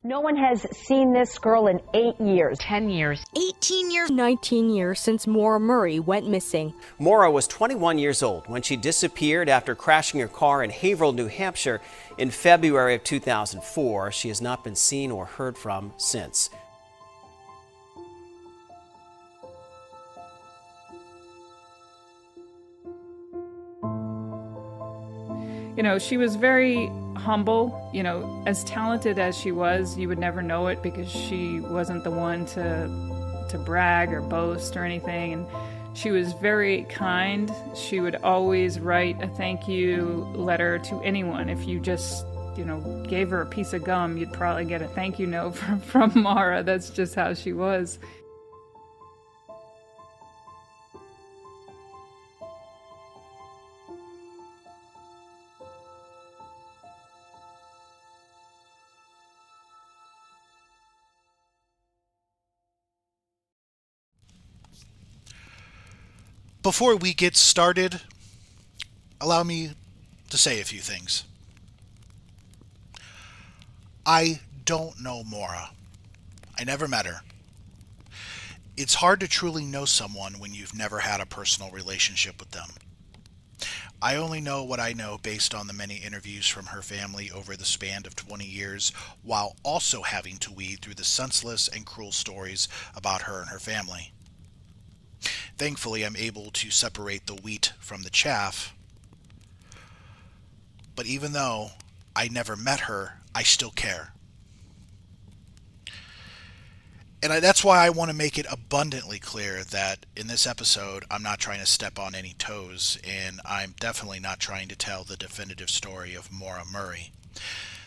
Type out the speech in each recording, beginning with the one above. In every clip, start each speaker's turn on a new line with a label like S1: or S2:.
S1: No one has seen this girl in 8 years.
S2: 10 years.
S3: 18 years.
S4: 19 years since Maura Murray went missing.
S5: Maura was 21 years old when she disappeared after crashing her car in Haverhill, New Hampshire in February of 2004. She has not been seen or heard from since.
S6: You know, she was very humble. You know, as talented as she was, you would never know it because she wasn't the one to brag or boast or anything. And she was very kind. She would always write a thank you letter to anyone. If you just, you know, gave her a piece of gum, you'd probably get a thank you note from Maura. That's just how she was.
S7: Before we get started, allow me to say a few things. I don't know Maura. I never met her. It's hard to truly know someone when you've never had a personal relationship with them. I only know what I know based on the many interviews from her family over the span of 20 years, while also having to weed through the senseless and cruel stories about her and her family. Thankfully, I'm able to separate the wheat from the chaff. But even though I never met her, I still care. And that's why I want to make it abundantly clear that in this episode, I'm not trying to step on any toes, and I'm definitely not trying to tell the definitive story of Maura Murray.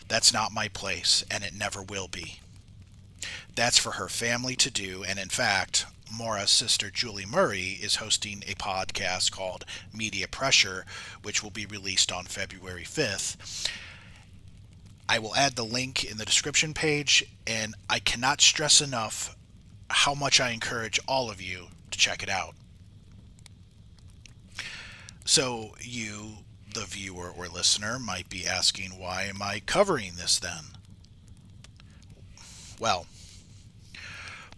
S7: That's not my place, and it never will be. That's for her family to do, and in fact, Maura's sister Julie Murray is hosting a podcast called Media Pressure, which will be released on February 5th. I will add the link in the description page, and I cannot stress enough how much I encourage all of you to check it out. So you, the viewer or listener, might be asking, why am I covering this then? Well,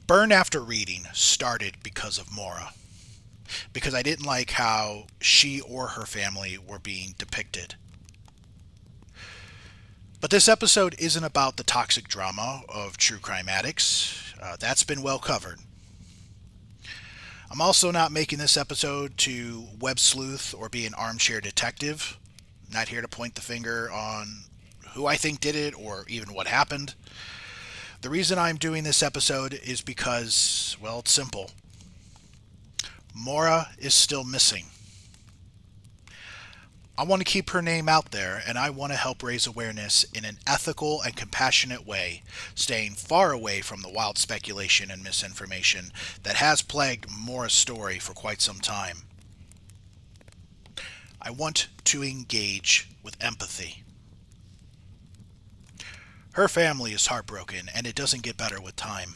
S7: Burn After Reading started because of Maura, because I didn't like how she or her family were being depicted. But this episode isn't about the toxic drama of true crime addicts. That's been well covered. I'm also not making this episode to web sleuth or be an armchair detective. I'm not here to point the finger on who I think did it or even what happened. The reason I'm doing this episode is because, well, it's simple. Maura is still missing. I want to keep her name out there, and I want to help raise awareness in an ethical and compassionate way, staying far away from the wild speculation and misinformation that has plagued Maura's story for quite some time. I want to engage with empathy. Her family is heartbroken, and it doesn't get better with time.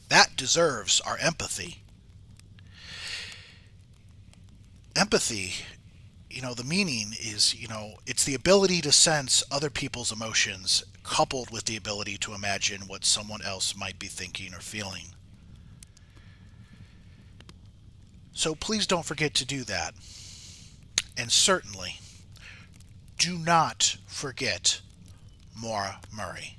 S7: That deserves our empathy. Empathy, the meaning is, it's the ability to sense other people's emotions coupled with the ability to imagine what someone else might be thinking or feeling. So please don't forget to do that. And certainly, do not forget Maura Murray.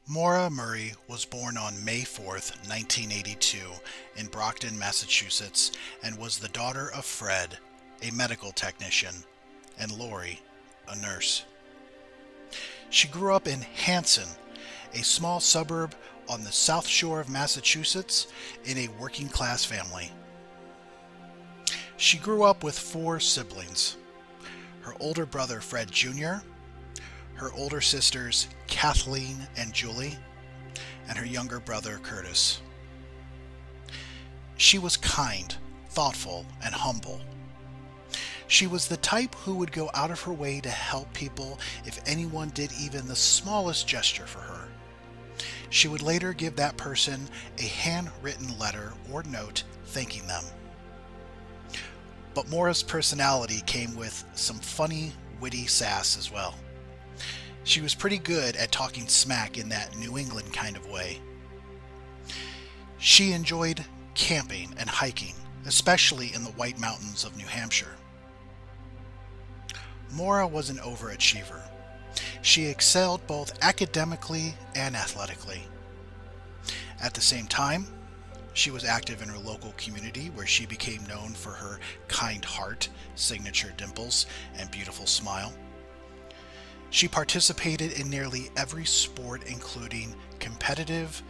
S7: Maura Murray was born on May 4th, 1982 in Brockton, Massachusetts, and was the daughter of Fred, a medical technician, and Lori, a nurse. She grew up in Hanson, a small suburb on the South Shore of Massachusetts, in a working-class family. She grew up with 4 siblings: her older brother Fred Jr., her older sisters Kathleen and Julie, and her younger brother Curtis. She was kind, thoughtful, and humble. She was the type who would go out of her way to help people if anyone did even the smallest gesture for her. She would later give that person a handwritten letter or note thanking them. But Maura's personality came with some funny, witty sass as well. She was pretty good at talking smack in that New England kind of way. She enjoyed camping and hiking, especially in the White Mountains of New Hampshire. Maura was an overachiever. She excelled both academically and athletically. At the same time, she was active in her local community where she became known for her kind heart, signature dimples, and beautiful smile. She participated in nearly every sport, including competitive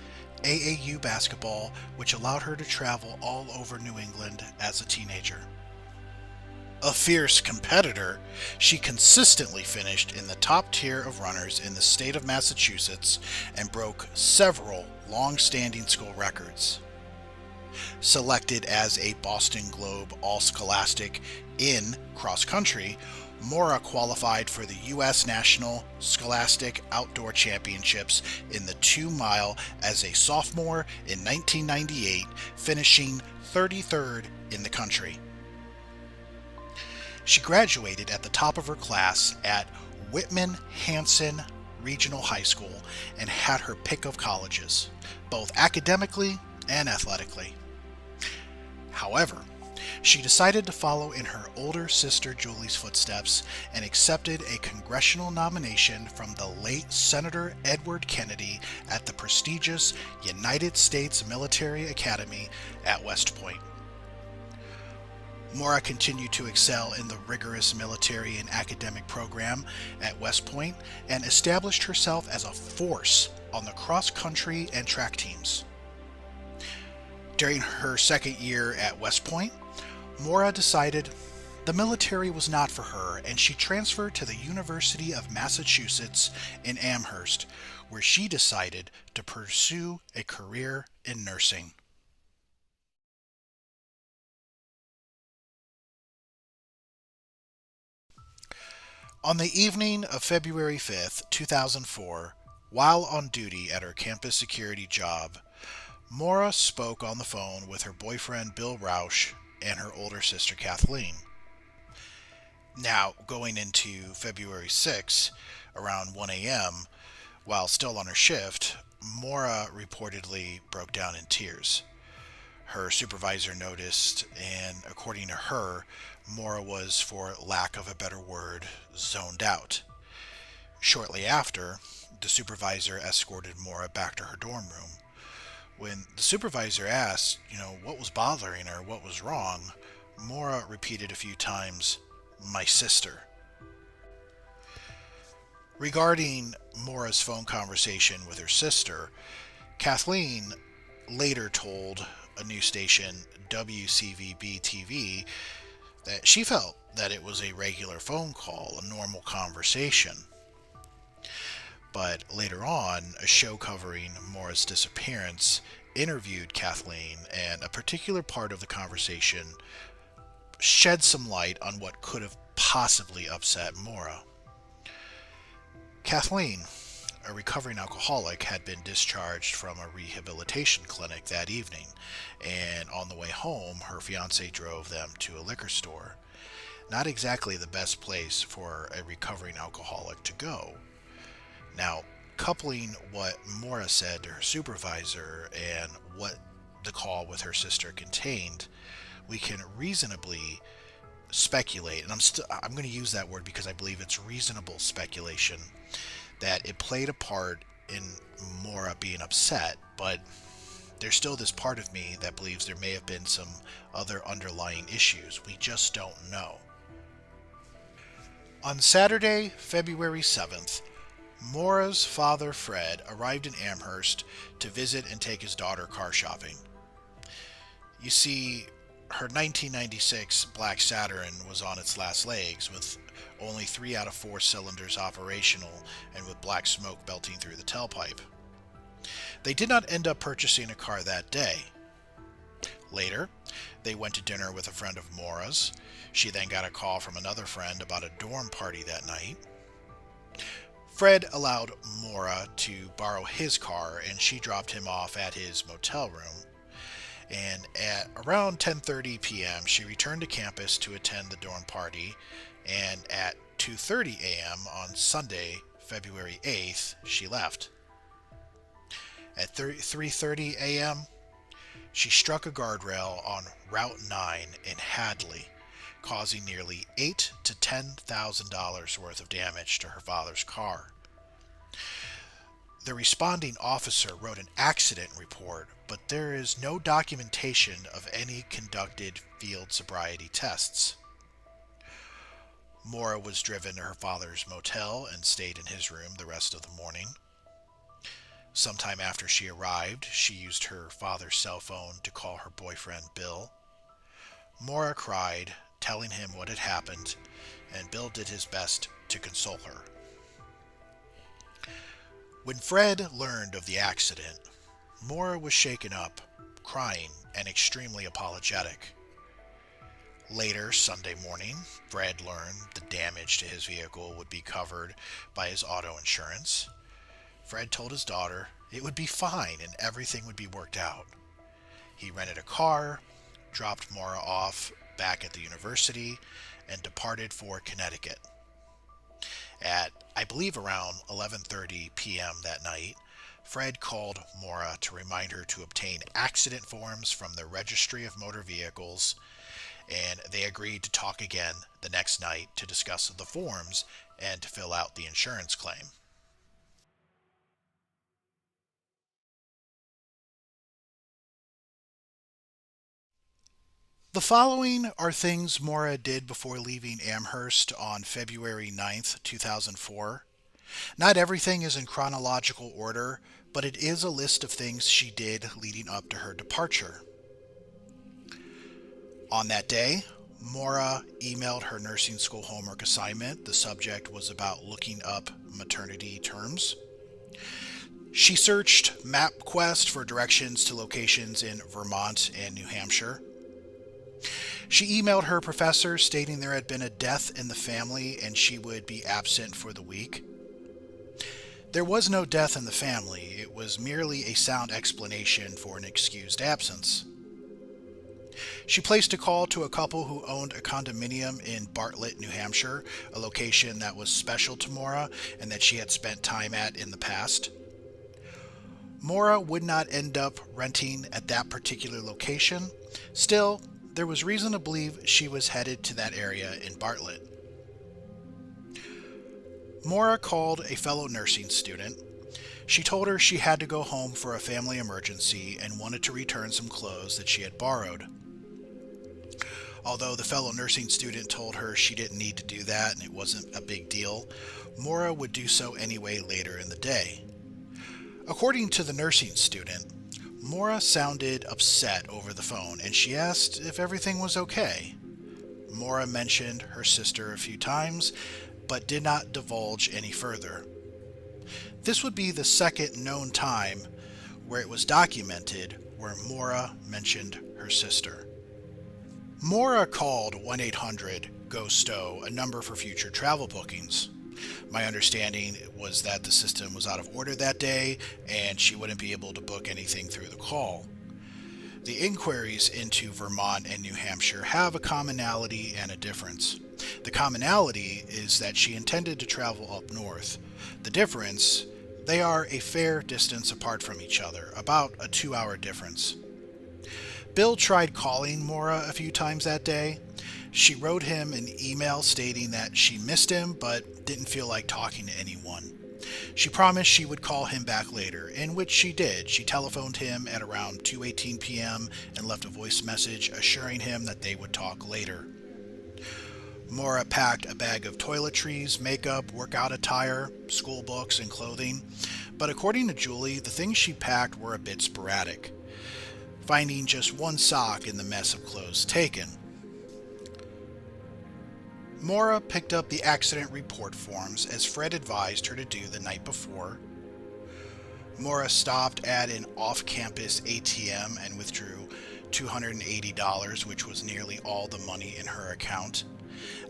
S7: AAU basketball, which allowed her to travel all over New England as a teenager. A fierce competitor, she consistently finished in the top tier of runners in the state of Massachusetts and broke several long-standing school records. Selected as a Boston Globe All-Scholastic in cross country, Maura qualified for the U.S. National Scholastic Outdoor Championships in the 2-mile as a sophomore in 1998, finishing 33rd in the country. She graduated at the top of her class at Whitman-Hanson Regional High School and had her pick of colleges, both academically and athletically. However, she decided to follow in her older sister Julie's footsteps and accepted a congressional nomination from the late Senator Edward Kennedy at the prestigious United States Military Academy at West Point. Maura continued to excel in the rigorous military and academic program at West Point and established herself as a force on the cross-country and track teams. During her second year at West Point, Maura decided the military was not for her, and she transferred to the University of Massachusetts in Amherst, where she decided to pursue a career in nursing. On the evening of February 5th, 2004, while on duty at her campus security job, Maura spoke on the phone with her boyfriend Bill Rausch and her older sister Kathleen. Now, going into February 6, around 1 a.m., while still on her shift, Maura reportedly broke down in tears. Her supervisor noticed, and according to her, Maura was, for lack of a better word, zoned out. Shortly after, the supervisor escorted Maura back to her dorm room. When the supervisor asked, what was bothering her, what was wrong, Maura repeated a few times, "My sister." Regarding Maura's phone conversation with her sister, Kathleen later told a news station, WCVB-TV, that she felt that it was a regular phone call, a normal conversation. But later on, a show covering Maura's disappearance interviewed Kathleen, and a particular part of the conversation shed some light on what could have possibly upset Maura. Kathleen, a recovering alcoholic, had been discharged from a rehabilitation clinic that evening, and on the way home, her fiancé drove them to a liquor store. Not exactly the best place for a recovering alcoholic to go. Now, coupling what Maura said to her supervisor and what the call with her sister contained, we can reasonably speculate, and I'm going to use that word because I believe it's reasonable speculation, that it played a part in Maura being upset, but there's still this part of me that believes there may have been some other underlying issues. We just don't know. On Saturday, February 7th, Maura's father, Fred, arrived in Amherst to visit and take his daughter car shopping. You see, her 1996 Black Saturn was on its last legs, with only 3 out of 4 cylinders operational and with black smoke belting through the tailpipe. They did not end up purchasing a car that day. Later, they went to dinner with a friend of Maura's. She then got a call from another friend about a dorm party that night. Fred allowed Maura to borrow his car, and she dropped him off at his motel room. And at around 10:30 p.m., she returned to campus to attend the dorm party, and at 2:30 a.m. on Sunday, February 8th, she left. At 3:30 a.m., she struck a guardrail on Route 9 in Hadley, causing nearly $8,000 to $10,000 worth of damage to her father's car. The responding officer wrote an accident report, but there is no documentation of any conducted field sobriety tests. Maura was driven to her father's motel and stayed in his room the rest of the morning. Sometime after she arrived, she used her father's cell phone to call her boyfriend Bill. Maura cried, telling him what had happened, and Bill did his best to console her. When Fred learned of the accident, Maura was shaken up, crying, and extremely apologetic. Later, Sunday morning, Fred learned the damage to his vehicle would be covered by his auto insurance. Fred told his daughter it would be fine and everything would be worked out. He rented a car, dropped Maura off back at the university, and departed for Connecticut. At, I believe, around 11:30 p.m. that night, Fred called Maura to remind her to obtain accident forms from the Registry of Motor Vehicles, and they agreed to talk again the next night to discuss the forms and to fill out the insurance claim. The following are things Maura did before leaving Amherst on February 9th, 2004. Not everything is in chronological order, but it is a list of things she did leading up to her departure. On that day, Maura emailed her nursing school homework assignment. The subject was about looking up maternity terms. She searched MapQuest for directions to locations in Vermont and New Hampshire. She emailed her professor stating there had been a death in the family and she would be absent for the week. There was no death in the family. It was merely a sound explanation for an excused absence. She placed a call to a couple who owned a condominium in Bartlett, New Hampshire, a location that was special to Maura and that she had spent time at in the past. Maura would not end up renting at that particular location. Still, there was reason to believe she was headed to that area in Bartlett. Maura called a fellow nursing student. She told her she had to go home for a family emergency and wanted to return some clothes that she had borrowed. Although the fellow nursing student told her she didn't need to do that and it wasn't a big deal, Maura would do so anyway later in the day. According to the nursing student, Maura sounded upset over the phone and she asked if everything was okay. Maura mentioned her sister a few times, but did not divulge any further. This would be the second known time where it was documented where Maura mentioned her sister. Maura called 1-800-GO-STOW, a number for future travel bookings. My understanding was that the system was out of order that day and she wouldn't be able to book anything through the call. The inquiries into Vermont and New Hampshire have a commonality and a difference. The commonality is that she intended to travel up north. The difference, they are a fair distance apart from each other, about a 2-hour difference. Bill tried calling Maura a few times that day. She wrote him an email stating that she missed him but didn't feel like talking to anyone. She promised she would call him back later, in which she did. She telephoned him at around 2:18 p.m. and left a voice message assuring him that they would talk later. Maura packed a bag of toiletries, makeup, workout attire, school books, and clothing, but according to Julie, the things she packed were a bit sporadic, finding just one sock in the mess of clothes taken. Maura picked up the accident report forms as Fred advised her to do the night before. Maura stopped at an off-campus ATM and withdrew $280, which was nearly all the money in her account.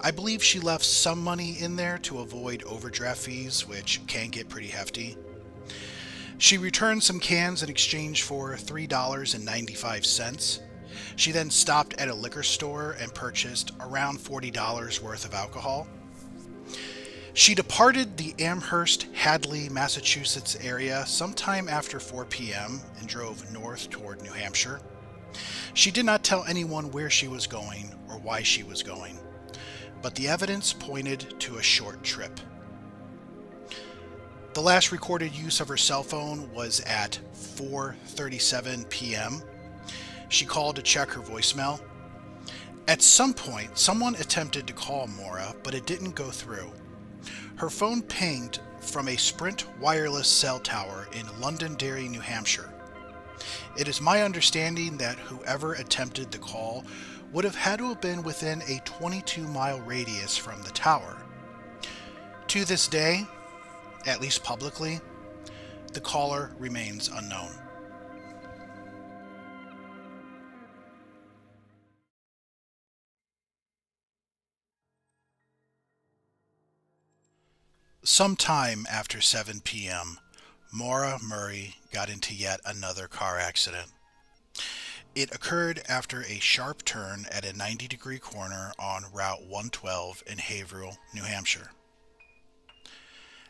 S7: I believe she left some money in there to avoid overdraft fees, which can get pretty hefty. She returned some cans in exchange for $3.95. She then stopped at a liquor store and purchased around $40 worth of alcohol. She departed the Amherst, Hadley, Massachusetts area sometime after 4 p.m. and drove north toward New Hampshire. She did not tell anyone where she was going or why she was going, but the evidence pointed to a short trip. The last recorded use of her cell phone was at 4:37 p.m. She called to check her voicemail. At some point, someone attempted to call Maura, but it didn't go through. Her phone pinged from a Sprint wireless cell tower in Londonderry, New Hampshire. It is my understanding that whoever attempted the call would have had to have been within a 22-mile radius from the tower. To this day, at least publicly, the caller remains unknown. Sometime after 7 p.m., Maura Murray got into yet another car accident. It occurred after a sharp turn at a 90-degree corner on Route 112 in Haverhill, New Hampshire.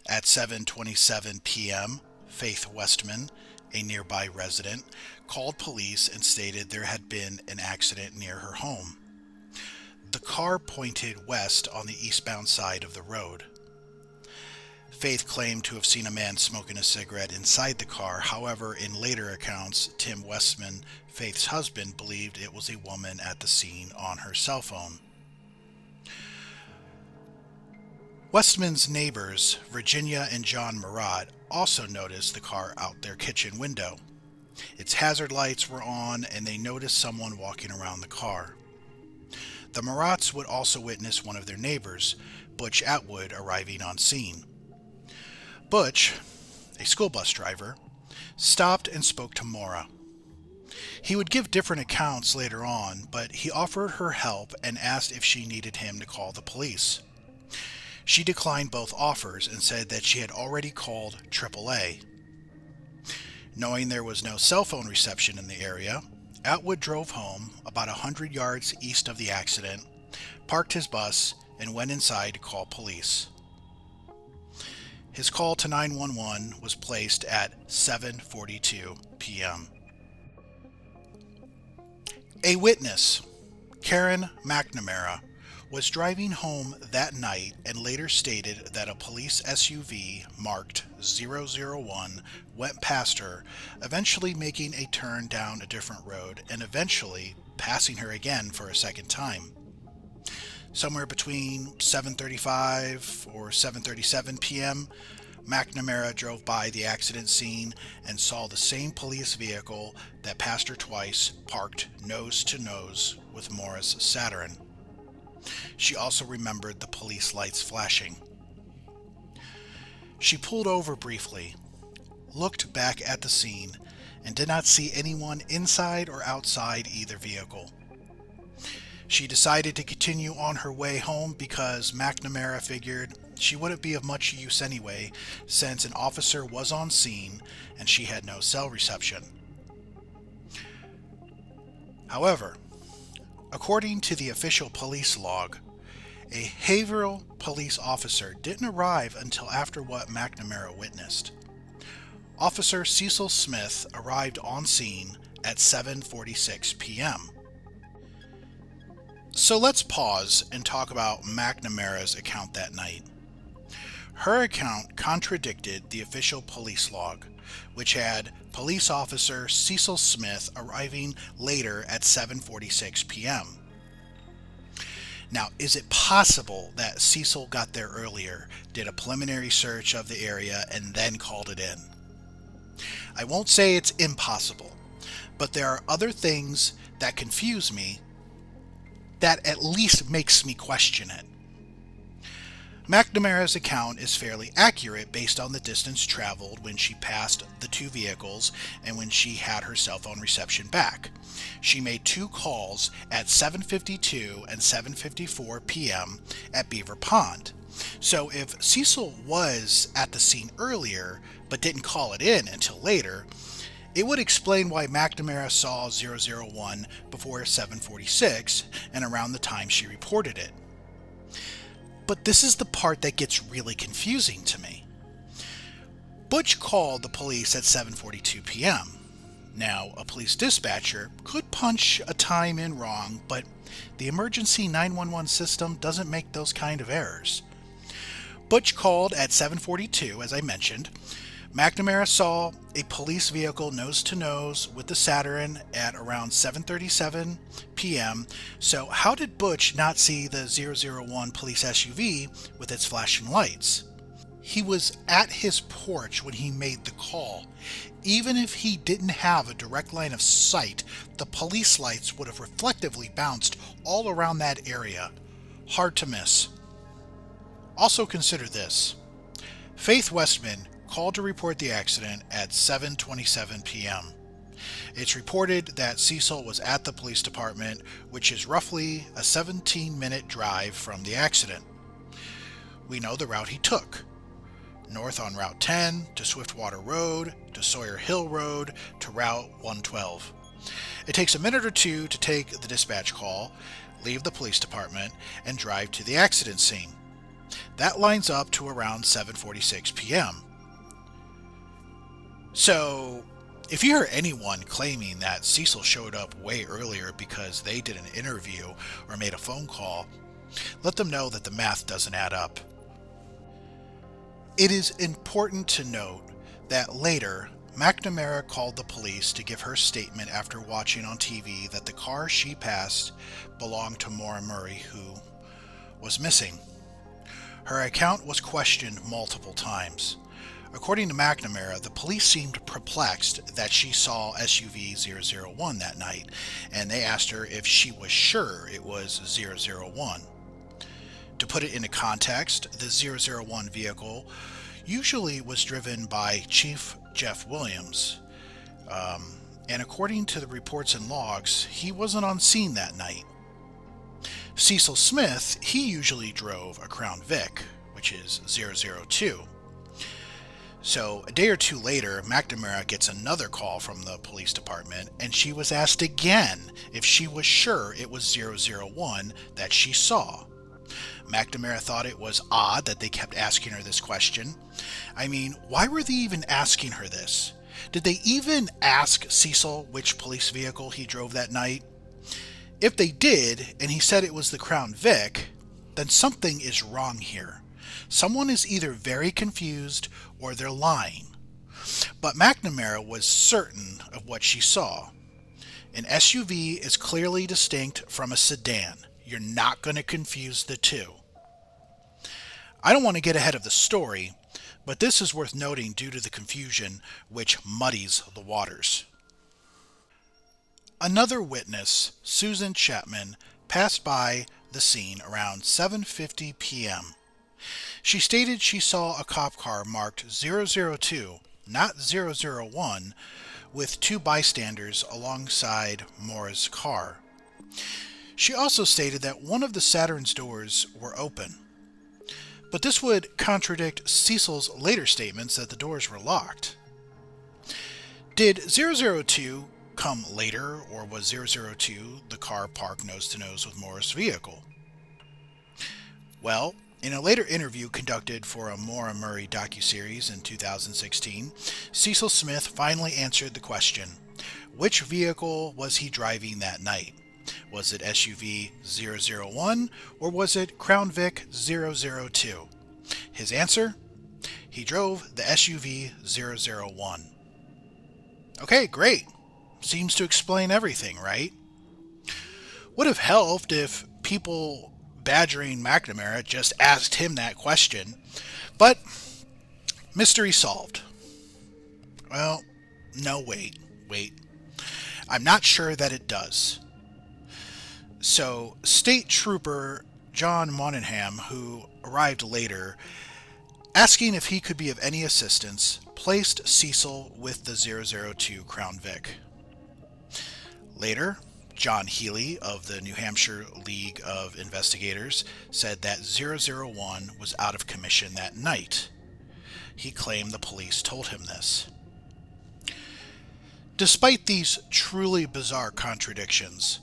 S7: At 7:27 p.m., Faith Westman, a nearby resident, called police and stated there had been an accident near her home. The car pointed west on the eastbound side of the road. Faith claimed to have seen a man smoking a cigarette inside the car. However, in later accounts, Tim Westman, Faith's husband, believed it was a woman at the scene on her cell phone. Westman's neighbors, Virginia and John Murat, also noticed the car out their kitchen window. Its hazard lights were on, and they noticed someone walking around the car. The Murats would also witness one of their neighbors, Butch Atwood, arriving on scene. Butch, a school bus driver, stopped and spoke to Maura. He would give different accounts later on, but he offered her help and asked if she needed him to call the police. She declined both offers and said that she had already called AAA. Knowing there was no cell phone reception in the area, Atwood drove home about 100 yards east of the accident, parked his bus, and went inside to call police. His call to 911 was placed at 7:42 p.m. A witness, Karen McNamara, was driving home that night and later stated that a police SUV marked 001 went past her, eventually making a turn down a different road and eventually passing her again for a second time. Somewhere between 7:35 or 7:37 p.m., McNamara drove by the accident scene and saw the same police vehicle that passed her twice parked nose to nose with Maura's Saturn. She also remembered the police lights flashing. She pulled over briefly, looked back at the scene, and did not see anyone inside or outside either vehicle. She decided to continue on her way home because McNamara figured she wouldn't be of much use anyway, since an officer was on scene and she had no cell reception. However, according to the official police log, a Haverhill police officer didn't arrive until after what McNamara witnessed. Officer Cecil Smith arrived on scene at 7:46 p.m. So let's pause and talk about McNamara's account that night. Her account contradicted the official police log, which had police officer Cecil Smith arriving later at 7:46 p.m. Now, is it possible that Cecil got there earlier, did a preliminary search of the area, and then called it in? I won't say it's impossible, but there are other things that confuse me that at least makes me question it. McNamara's account is fairly accurate based on the distance traveled when she passed the two vehicles and when she had her cell phone reception back. She made two calls at 7:52 and 7:54 p.m. at Beaver Pond. So if Cecil was at the scene earlier but didn't call it in until later, it would explain why McNamara saw 001 before 7:46 and around the time she reported it. But this is the part that gets really confusing to me. Butch called the police at 7:42 p.m. Now, a police dispatcher could punch a time in wrong, but the emergency 911 system doesn't make those kind of errors. Butch called at 7:42, as I mentioned. McNamara saw a police vehicle nose-to-nose with the Saturn at around 7:37 p.m. So how did Butch not see the 001 police SUV with its flashing lights? He was at his porch when he made the call. Even if he didn't have a direct line of sight, the police lights would have reflectively bounced all around that area. Hard to miss. Also consider this. Faith Westman called to report the accident at 7:27 p.m. It's reported that Cecil was at the police department, which is roughly a 17-minute drive from the accident. We know the route he took. North on Route 10, to Swiftwater Road, to Sawyer Hill Road, to Route 112. It takes a minute or two to take the dispatch call, leave the police department, and drive to the accident scene. That lines up to around 7:46 p.m. So, if you hear anyone claiming that Cecil showed up way earlier because they did an interview or made a phone call, let them know that the math doesn't add up. It is important to note that later, McNamara called the police to give her statement after watching on TV that the car she passed belonged to Maura Murray, who was missing. Her account was questioned multiple times. According to McNamara, the police seemed perplexed that she saw SUV 001 that night, and they asked her if she was sure it was 001. To put it into context, the 001 vehicle usually was driven by Chief Jeff Williams, and according to the reports and logs, he wasn't on scene that night. Cecil Smith, he usually drove a Crown Vic, which is 002. So, a day or two later, McNamara gets another call from the police department, and she was asked again if she was sure it was 001 that she saw. McNamara thought it was odd that they kept asking her this question. I mean, why were they even asking her this? Did they even ask Cecil which police vehicle he drove that night? If they did, and he said it was the Crown Vic, then something is wrong here. Someone is either very confused or they're lying. But McNamara was certain of what she saw. An SUV is clearly distinct from a sedan. You're not going to confuse the two. I don't want to get ahead of the story, but this is worth noting due to the confusion which muddies the waters. Another witness, Susan Chapman, passed by the scene around 7:50 p.m. She stated she saw a cop car marked 002, not 001, with two bystanders alongside Maura's car. She also stated that one of the Saturn's doors were open. But this would contradict Cecil's later statements that the doors were locked. Did 002 come later, or was 002 the car parked nose-to-nose with Maura's vehicle? Well, in a later interview conducted for a Maura Murray docuseries in 2016, Cecil Smith finally answered the question, which vehicle was he driving that night? Was it SUV 001 or was it Crown Vic 002? His answer? He drove the SUV 001. Okay, great. Seems to explain everything, right? Would have helped if people badgering McNamara just asked him that question, but mystery solved. Well, no, wait. I'm not sure that it does. So, State Trooper John Monaghan, who arrived later, asking if he could be of any assistance, placed Cecil with the 002 Crown Vic. Later, John Healy of the New Hampshire League of Investigators said that 001 was out of commission that night. He claimed the police told him this. Despite these truly bizarre contradictions,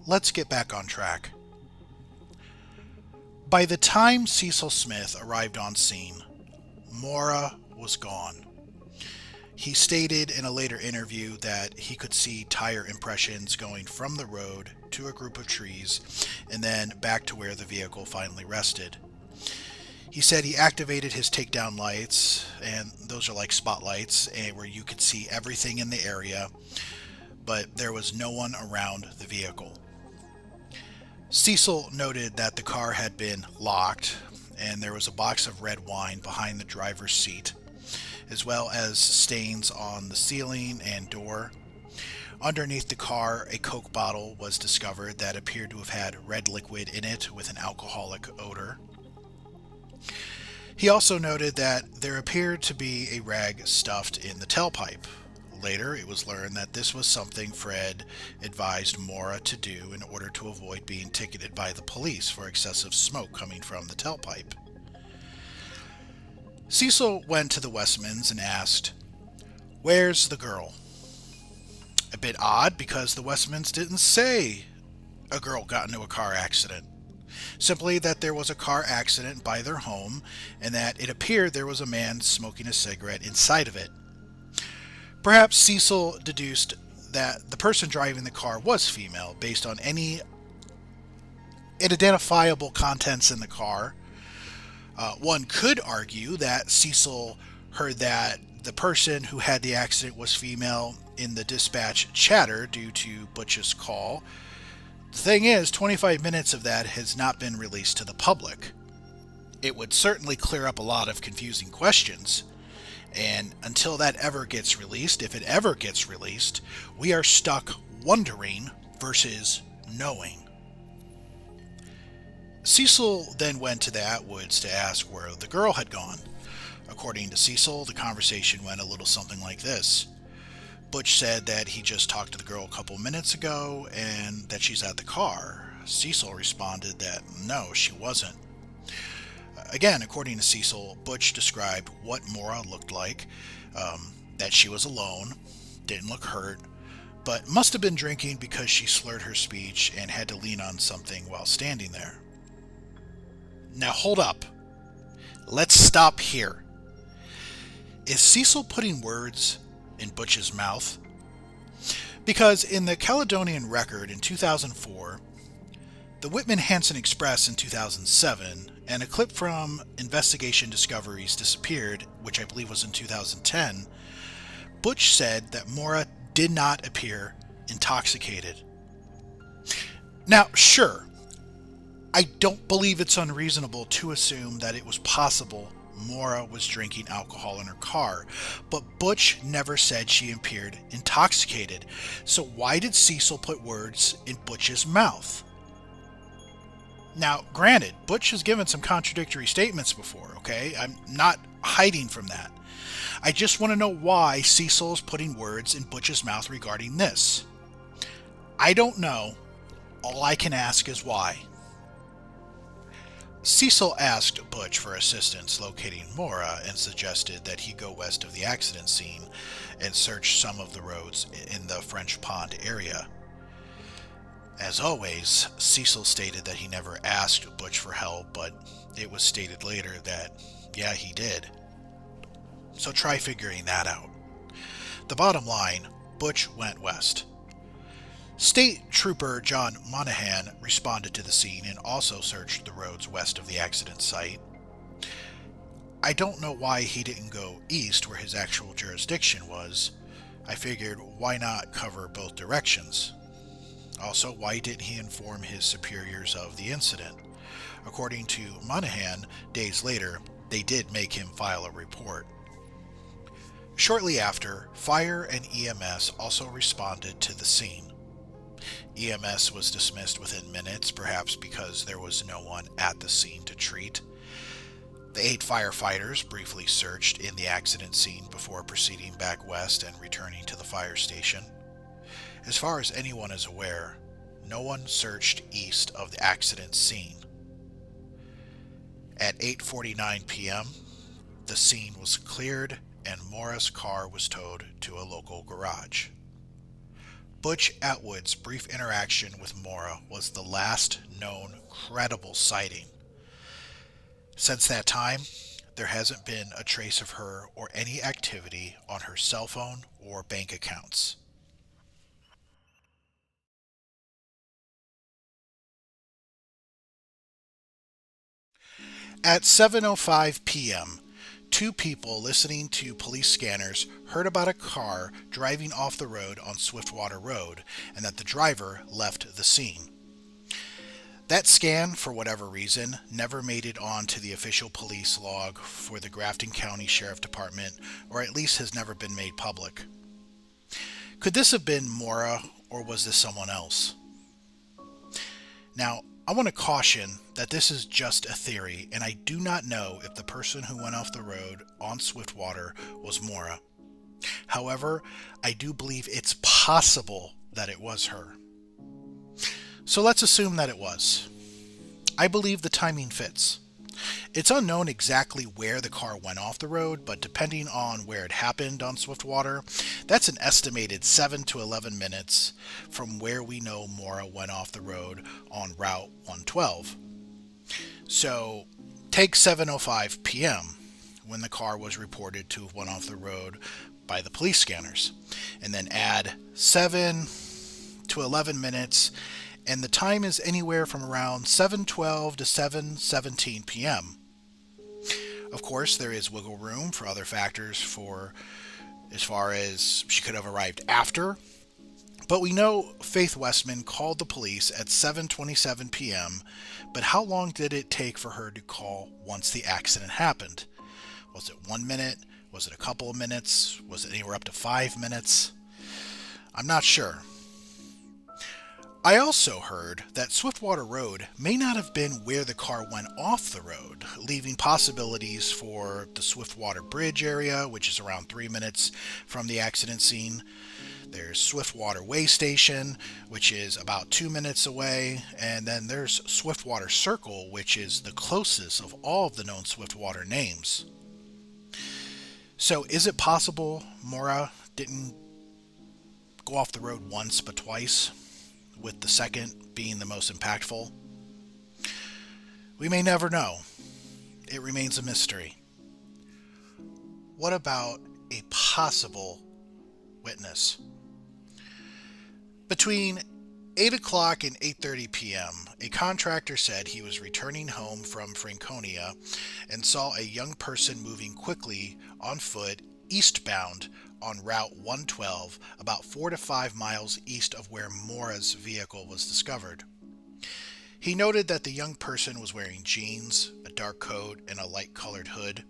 S7: let's get back on track. By the time Cecil Smith arrived on scene, Maura was gone. He stated in a later interview that he could see tire impressions going from the road to a group of trees and then back to where the vehicle finally rested. He said he activated his takedown lights, and those are like spotlights where you could see everything in the area, but there was no one around the vehicle. Cecil noted that the car had been locked, and there was a box of red wine behind the driver's seat, as well as stains on the ceiling and door. Underneath the car, a Coke bottle was discovered that appeared to have had red liquid in it with an alcoholic odor. He also noted that there appeared to be a rag stuffed in the tailpipe. Later, it was learned that this was something Fred advised Maura to do in order to avoid being ticketed by the police for excessive smoke coming from the tailpipe. Cecil went to the Westmans and asked, "Where's the girl?" A bit odd because the Westmans didn't say a girl got into a car accident. Simply that there was a car accident by their home and that it appeared there was a man smoking a cigarette inside of it. Perhaps Cecil deduced that the person driving the car was female based on any identifiable contents in the car. One could argue that Cecil heard that the person who had the accident was female in the dispatch chatter due to Butch's call. The thing is, 25 minutes of that has not been released to the public. It would certainly clear up a lot of confusing questions, and until that ever gets released, if it ever gets released, we are stuck wondering versus knowing. Cecil then went to the Atwoods to ask where the girl had gone. According to Cecil, the conversation went a little something like this. Butch said that he just talked to the girl a couple minutes ago and that she's at the car. Cecil responded that no, she wasn't. Again, according to Cecil, Butch described what Maura looked like, that she was alone, didn't look hurt, but must have been drinking because she slurred her speech and had to lean on something while standing there. Now hold up. Let's stop here. Is Cecil putting words in Butch's mouth? Because in the Caledonian Record in 2004, the Whitman-Hanson Express in 2007, and a clip from Investigation Discovery's Disappeared, which I believe was in 2010, Butch said that Maura did not appear intoxicated. Now, sure, I don't believe it's unreasonable to assume that it was possible Maura was drinking alcohol in her car, but Butch never said she appeared intoxicated. So why did Cecil put words in Butch's mouth? Now, granted, Butch has given some contradictory statements before, okay? I'm not hiding from that. I just want to know why Cecil is putting words in Butch's mouth regarding this. I don't know. All I can ask is why. Cecil asked Butch for assistance locating Maura and suggested that he go west of the accident scene and search some of the roads in the French Pond area. As always, Cecil stated that he never asked Butch for help, but it was stated later that, yeah, he did. So try figuring that out. The bottom line, Butch went west. State Trooper John Monaghan responded to the scene and also searched the roads west of the accident site. I don't know why he didn't go east where his actual jurisdiction was. I figured, why not cover both directions? Also, why didn't he inform his superiors of the incident? According to Monaghan, days later, they did make him file a report. Shortly after, fire and EMS also responded to the scene. EMS was dismissed within minutes, perhaps because there was no one at the scene to treat. The 8 firefighters briefly searched in the accident scene before proceeding back west and returning to the fire station. As far as anyone is aware, no one searched east of the accident scene. At 8:49 p.m., the scene was cleared and Maura's car was towed to a local garage. Butch Atwood's brief interaction with Maura was the last known credible sighting. Since that time, there hasn't been a trace of her or any activity on her cell phone or bank accounts. At 7:05 p.m., 2 people listening to police scanners heard about a car driving off the road on Swiftwater Road and that the driver left the scene. That scan, for whatever reason, never made it onto the official police log for the Grafton County Sheriff Department, or at least has never been made public. Could this have been Maura, or was this someone else? Now, I want to caution that this is just a theory, and I do not know if the person who went off the road on Swiftwater was Maura. However, I do believe it's possible that it was her. So let's assume that it was. I believe the timing fits. It's unknown exactly where the car went off the road, but depending on where it happened on Swiftwater, that's an estimated 7 to 11 minutes from where we know Maura went off the road on Route 112. So take 7:05 p.m. when the car was reported to have went off the road by the police scanners, and then add 7 to 11 minutes, and the time is anywhere from around 7:12 to 7:17 p.m. Of course, there is wiggle room for other factors for as far as she could have arrived after, but we know Faith Westman called the police at 7:27 p.m., but how long did it take for her to call once the accident happened? Was it 1 minute? Was it a couple of minutes? Was it anywhere up to 5 minutes? I'm not sure. I also heard that Swiftwater Road may not have been where the car went off the road, leaving possibilities for the Swiftwater Bridge area, which is around 3 minutes from the accident scene. There's Swiftwater Way Station, which is about 2 minutes away, and then there's Swiftwater Circle, which is the closest of all of the known Swiftwater names. So is it possible Maura didn't go off the road once but twice, with the second being the most impactful? We may never know. It remains a mystery. What about a possible witness? Between 8 o'clock and 8:30 p.m., a contractor said he was returning home from Franconia and saw a young person moving quickly on foot eastbound on Route 112, about 4 to 5 miles east of where Maura's vehicle was discovered. He noted that the young person was wearing jeans, a dark coat, and a light-colored hood.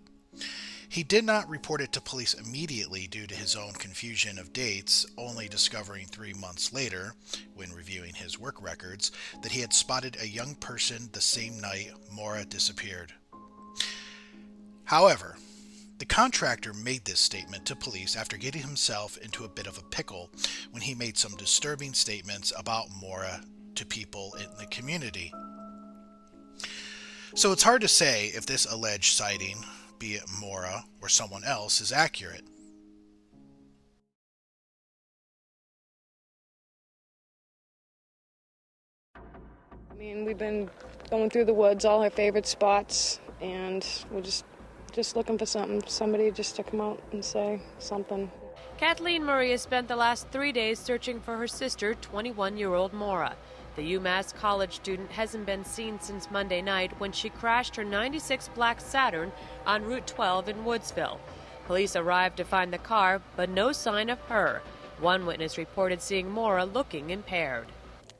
S7: He did not report it to police immediately due to his own confusion of dates, only discovering 3 months later, when reviewing his work records, that he had spotted a young person the same night Maura disappeared. However, the contractor made this statement to police after getting himself into a bit of a pickle when he made some disturbing statements about Maura to people in the community. So it's hard to say if this alleged sighting, be it Maura or someone else, is accurate.
S2: I mean, we've been going through the woods, all our favorite spots, and we're just looking for somebody just to come out and say something.
S3: Kathleen Murray has spent the last 3 days searching for her sister, 21-year-old Maura. The UMass college student hasn't been seen since Monday night when she crashed her 96 black Saturn on Route 12 in Woodsville. Police arrived to find the car, but no sign of her. One witness reported seeing Maura looking impaired.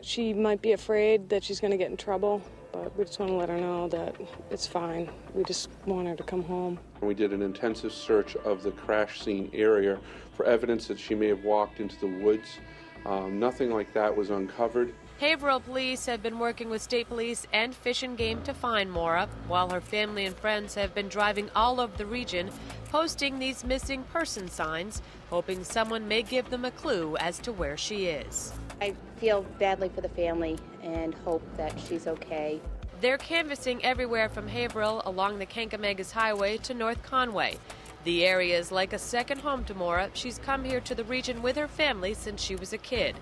S2: She might be afraid that she's going to get in trouble, but we just want to let her know that it's fine. We just want her to come home.
S8: We did an intensive search of the crash scene area for evidence that she may have walked into the woods Nothing like that was uncovered.
S3: Haverhill police have been working with state police and Fish and Game to find Maura, while her family and friends have been driving all over the region, posting these missing person signs, hoping someone may give them a clue as to where she is.
S9: I feel badly for the family and hope that she's okay.
S3: They're canvassing everywhere from Haverhill along the Kankamegas Highway to North Conway. The area is like a second home to Maura. She's come here to the region with her family since she was a kid.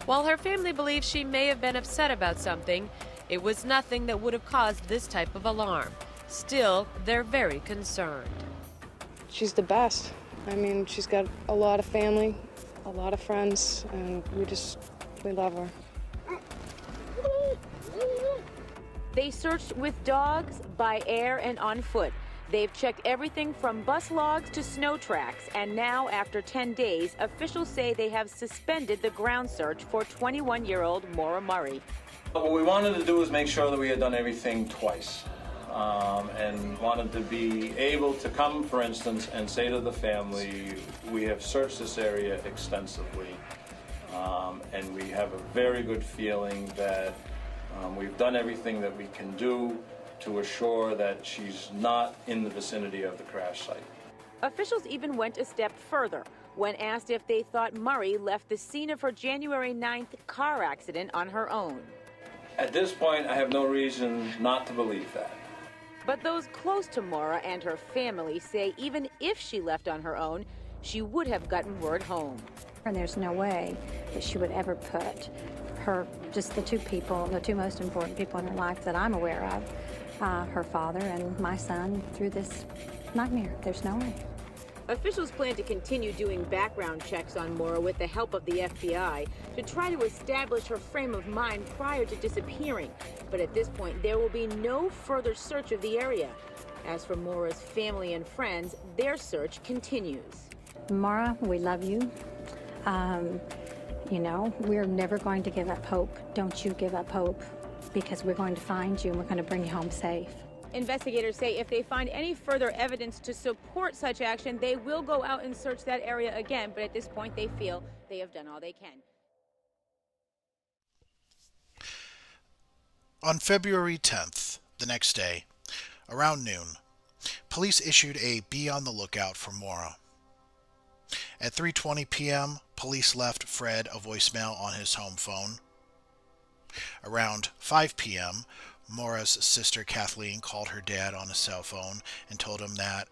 S3: While her family believes she may have been upset about something, it was nothing that would have caused this type of alarm. Still, they're very concerned.
S2: She's the best. I mean, she's got a lot of family, a lot of friends, and we love her.
S10: They searched with dogs, by air, and on foot. They've checked everything from bus logs to snow tracks, and now, after 10 days, officials say they have suspended the ground search for 21-year-old Maura Murray.
S11: What we wanted to do was make sure that we had done everything twice, and wanted to be able to come, for instance, and say to the family, we have searched this area extensively, and we have a very good feeling that we've done everything that we can do to assure that she's not in the vicinity of the crash site.
S10: Officials even went a step further when asked if they thought Murray left the scene of her January 9th car accident on her own.
S11: At this point, I have no reason not to believe that.
S10: But those close to Maura and her family say even if she left on her own, she would have gotten word home.
S12: And there's no way that she would ever put just the two most important people in her life that I'm aware of, her father and my son, through this nightmare. There's no way.
S10: Officials plan to continue doing background checks on Maura with the help of the FBI to try to establish her frame of mind prior to disappearing. But at this point, there will be no further search of the area. As for Maura's family and friends, their search continues.
S12: Maura, we love you. You know, we're never going to give up hope. Don't you give up hope, because we're going to find you and we're going to bring you home safe.
S10: Investigators say if they find any further evidence to support such action, they will go out and search that area again, but at this point they feel they have done all they can.
S7: On February 10th, the next day, around noon, police issued a be on the lookout for Maura. At 3:20 p.m., police left Fred a voicemail on his home phone. Around 5 p.m., Maura's sister Kathleen called her dad on a cell phone and told him that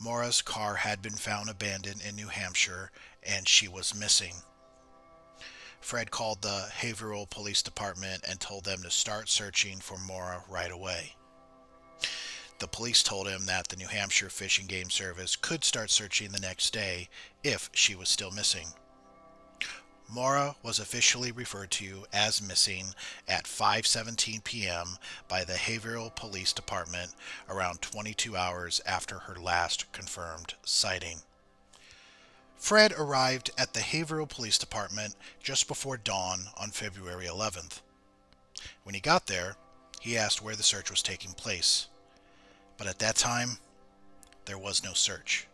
S7: Maura's car had been found abandoned in New Hampshire and she was missing. Fred called the Haverhill Police Department and told them to start searching for Maura right away. The police told him that the New Hampshire Fish and Game Service could start searching the next day if she was still missing. Maura was officially referred to as missing at 5:17 p.m. by the Haverhill Police Department, around 22 hours after her last confirmed sighting. Fred arrived at the Haverhill Police Department just before dawn on February 11th. When he got there, he asked where the search was taking place. But at that time, there was no search.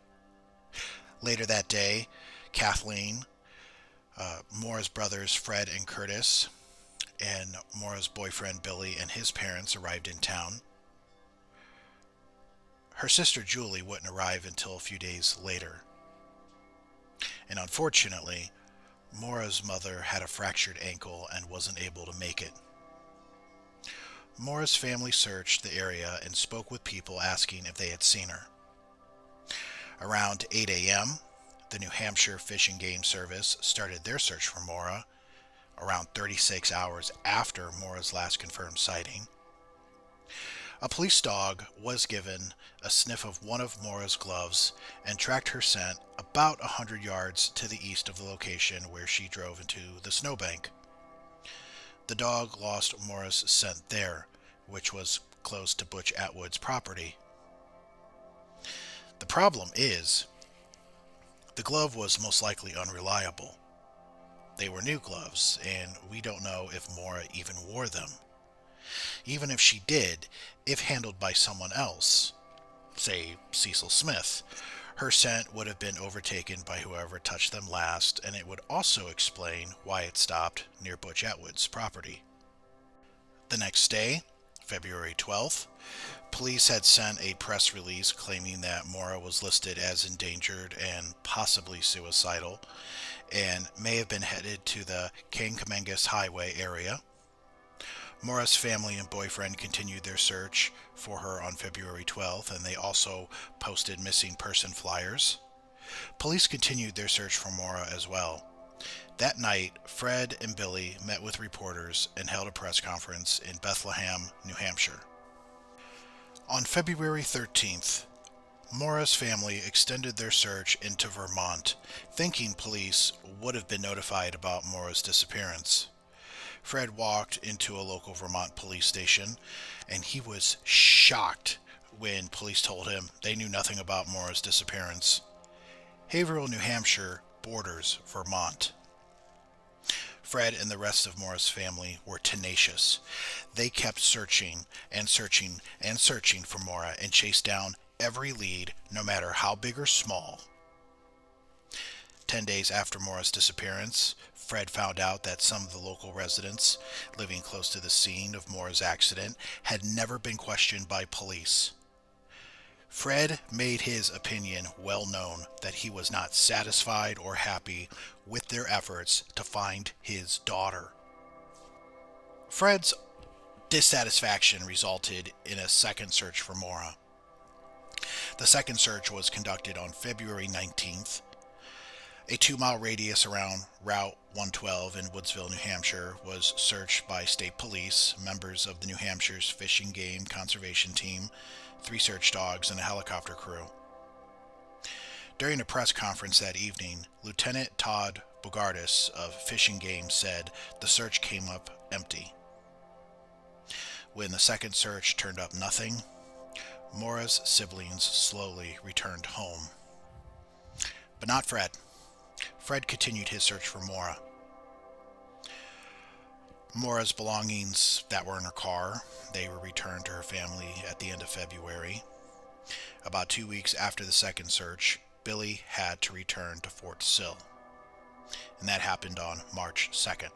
S7: Later that day, Kathleen, Maura's brothers Fred and Curtis, and Maura's boyfriend Billy and his parents arrived in town. Her sister Julie wouldn't arrive until a few days later. And unfortunately, Maura's mother had a fractured ankle and wasn't able to make it. Maura's family searched the area and spoke with people asking if they had seen her. Around 8 a.m., the New Hampshire Fish and Game Service started their search for Maura, around 36 hours after Maura's last confirmed sighting. A police dog was given a sniff of one of Maura's gloves and tracked her scent about 100 yards to the east of the location where she drove into the snowbank. The dog lost Maura's scent there, which was close to Butch Atwood's property. The problem is, the glove was most likely unreliable. They were new gloves, and we don't know if Maura even wore them. Even if she did, if handled by someone else, say Cecil Smith, Her scent would have been overtaken by whoever touched them last, and it would also explain why it stopped near Butch Atwood's property. The next day, February 12th, police had sent a press release claiming that Maura was listed as endangered and possibly suicidal, and may have been headed to the Kankamengus Highway area. Maura's family and boyfriend continued their search for her on February 12th, and they also posted missing person flyers. Police continued their search for Maura as well. That night, Fred and Billy met with reporters and held a press conference in Bethlehem, New Hampshire. On February 13th, Maura's family extended their search into Vermont, thinking police would have been notified about Maura's disappearance. Fred walked into a local Vermont police station, and he was shocked when police told him they knew nothing about Maura's disappearance. Haverhill, New Hampshire borders Vermont. Fred and the rest of Maura's family were tenacious. They kept searching and searching and searching for Maura and chased down every lead, no matter how big or small. 10 days after Maura's disappearance, Fred found out that some of the local residents living close to the scene of Maura's accident had never been questioned by police. Fred made his opinion well known that he was not satisfied or happy with their efforts to find his daughter. Fred's dissatisfaction resulted in a second search for Maura. The second search was conducted on February 19th. A 2-mile radius around Route 112 in Woodsville, New Hampshire was searched by state police, members of the New Hampshire's Fish and Game Conservation Team, 3 search dogs, and a helicopter crew. During a press conference that evening, Lieutenant Todd Bogardus of Fish and Game said the search came up empty. When the second search turned up nothing, Maura's siblings slowly returned home. But not Fred. Fred continued his search for Maura. Maura's belongings that were in her car, they were returned to her family at the end of February. About 2 weeks after the second search, Billy had to return to Fort Sill, and that happened on March 2nd.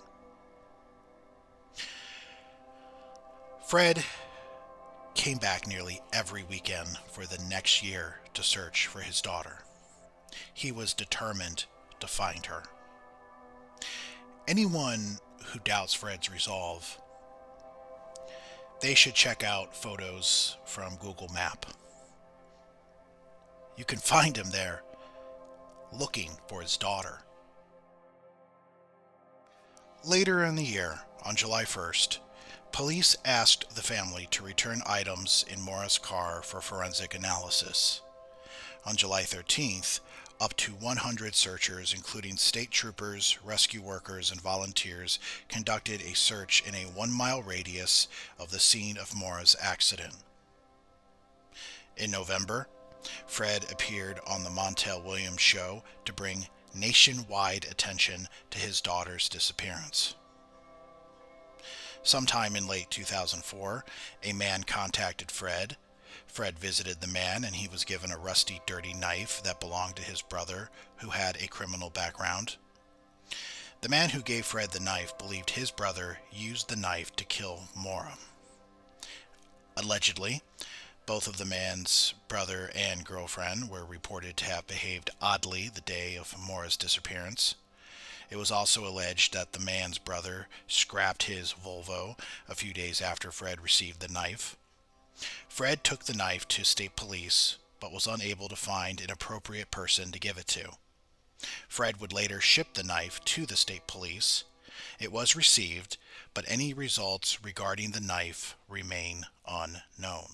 S7: Fred came back nearly every weekend for the next year to search for his daughter. He was determined to find her. Anyone who doubts Fred's resolve, they should check out photos from Google Map. You can find him there looking for his daughter. Later in the year, on July 1st, police asked the family to return items in Maura's car for forensic analysis. On July 13th, up to 100 searchers, including state troopers, rescue workers, and volunteers, conducted a search in a 1-mile radius of the scene of Maura's accident. In November, Fred appeared on the Montel Williams show to bring nationwide attention to his daughter's disappearance. Sometime in late 2004, a man contacted Fred. Fred visited the man, and he was given a rusty, dirty knife that belonged to his brother, who had a criminal background. The man who gave Fred the knife believed his brother used the knife to kill Maura. Allegedly, both of the man's brother and girlfriend were reported to have behaved oddly the day of Maura's disappearance. It was also alleged that the man's brother scrapped his Volvo a few days after Fred received the knife. Fred took the knife to state police, but was unable to find an appropriate person to give it to. Fred would later ship the knife to the state police. It was received, but any results regarding the knife remain unknown.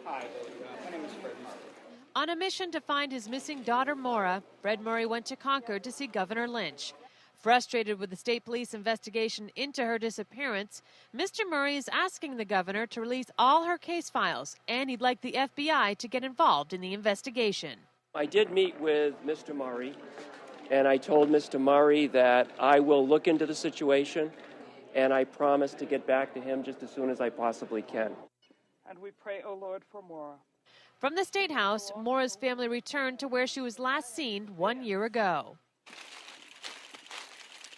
S13: Hi, my name is Fred.
S3: On a mission to find his missing daughter, Maura, Fred Murray went to Concord to see Governor Lynch. Frustrated with the state police investigation into her disappearance, Mr. Murray is asking the governor to release all her case files, and he'd like the FBI to get involved in the investigation.
S14: I did meet with Mr. Murray, and I told Mr. Murray that I will look into the situation, and I promise to get back to him just as soon as I possibly can.
S13: And we pray, O Lord, for Maura.
S3: From the State House, Maura's family returned to where she was last seen 1 year ago.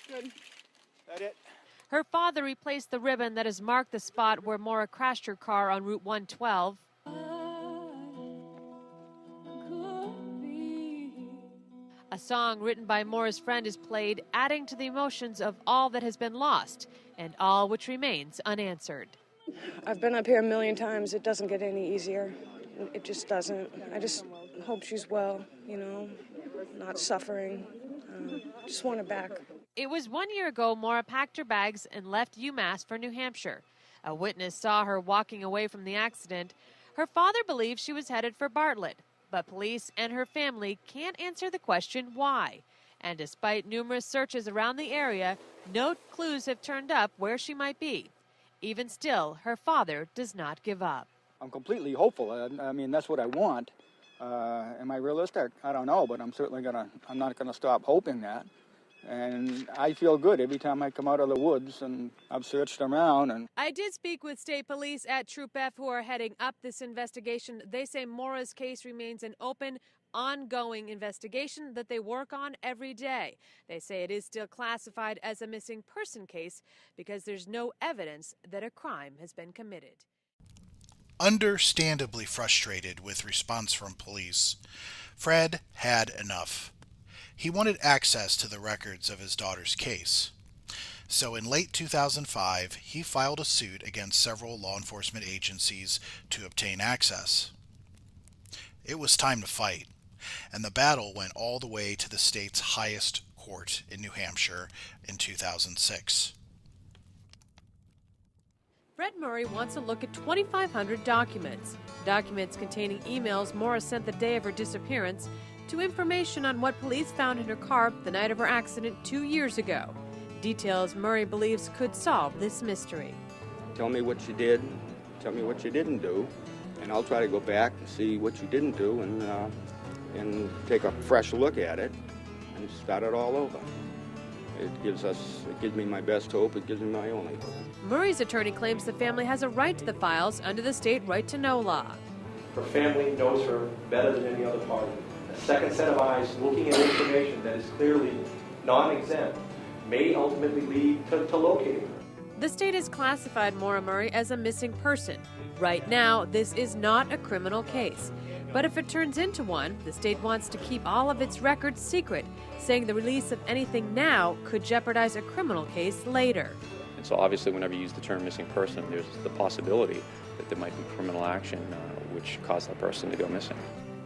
S13: Good. That it?
S3: Her father replaced the ribbon that has marked the spot where Maura crashed her car on Route 112. A song written by Maura's friend is played, adding to the emotions of all that has been lost and all which remains unanswered.
S2: I've been up here a million times. It doesn't get any easier. It just doesn't. I just hope she's well, you know, not suffering. Just want her back.
S3: It was 1 year ago Maura packed her bags and left UMass for New Hampshire. A witness saw her walking away from the accident. Her father believes she was headed for Bartlett, but police and her family can't answer the question why. And despite numerous searches around the area, no clues have turned up where she might be. Even still, her father does not give up.
S13: I'm completely hopeful. I mean, that's what I want. Am I realistic? I don't know, but I'm not gonna stop hoping that. And I feel good every time I come out of the woods, and I've searched around. And
S3: I did speak with state police at Troop F who are heading up this investigation. They say Maura's case remains an open, ongoing investigation that they work on every day. They say it is still classified as a missing person case because there's no evidence that a crime has been committed.
S7: Understandably frustrated with response from police, Fred had enough. He wanted access to the records of his daughter's case. So in late 2005, he filed a suit against several law enforcement agencies to obtain access. It was time to fight, and the battle went all the way to the state's highest court in New Hampshire in 2006.
S3: Fred Murray wants a look at 2,500 documents. Documents containing emails Maura sent the day of her disappearance to information on what police found in her car the night of her accident 2 years ago. Details Murray believes could solve this mystery.
S15: Tell me what you did, tell me what you didn't do, and I'll try to go back and see what you didn't do and take a fresh look at it and start it all over. It gives me my best hope, it gives me my only hope.
S3: Murray's attorney claims the family has a right to the files under the state right-to-know law.
S16: Her family knows her better than any other party. A second set of eyes looking at information that is clearly non-exempt may ultimately lead to locating her.
S3: The state has classified Maura Murray as a missing person. Right now, this is not a criminal case. But if it turns into one, the state wants to keep all of its records secret, saying the release of anything now could jeopardize a criminal case later.
S17: And so obviously whenever you use the term missing person, there's the possibility that there might be criminal action which caused that person to go missing.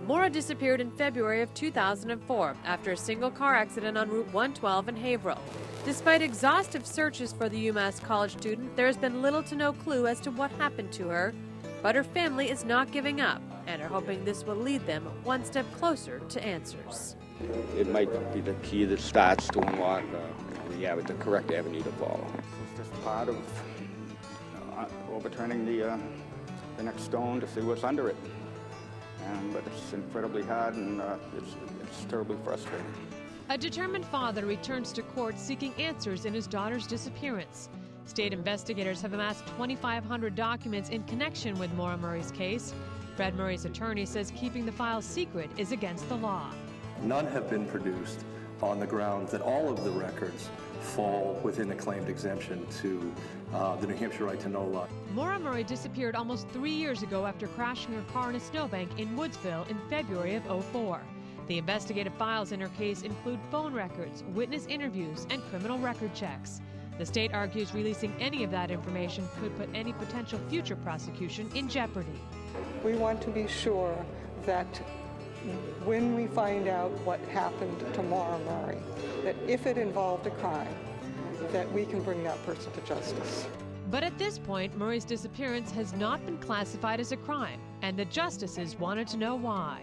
S3: Maura disappeared in February of 2004 after a single car accident on Route 112 in Haverhill. Despite exhaustive searches for the UMass college student, there has been little to no clue as to what happened to her. But her family is not giving up and are hoping this will lead them one step closer to answers.
S15: It might be the key that starts to unlock the correct avenue to follow.
S13: it's just part of overturning the next stone to see what's under it. But it's incredibly hard, and it's terribly frustrating.
S3: A determined father returns to court seeking answers in his daughter's disappearance. State investigators have amassed 2,500 documents in connection with Maura Murray's case. Fred Murray's attorney says keeping the files secret is against the law.
S18: None have been produced on the grounds that all of the records fall within the claimed exemption to the New Hampshire right-to-know law.
S3: Maura Murray disappeared almost 3 years ago after crashing her car in a snowbank in Woodsville in February of '04. The investigative files in her case include phone records, witness interviews, and criminal record checks. The state argues releasing any of that information could put any potential future prosecution in jeopardy.
S19: We want to be sure that when we find out what happened to Maura Murray, that if it involved a crime, that we can bring that person to justice.
S3: But at this point, Murray's disappearance has not been classified as a crime, and the justices wanted to know why.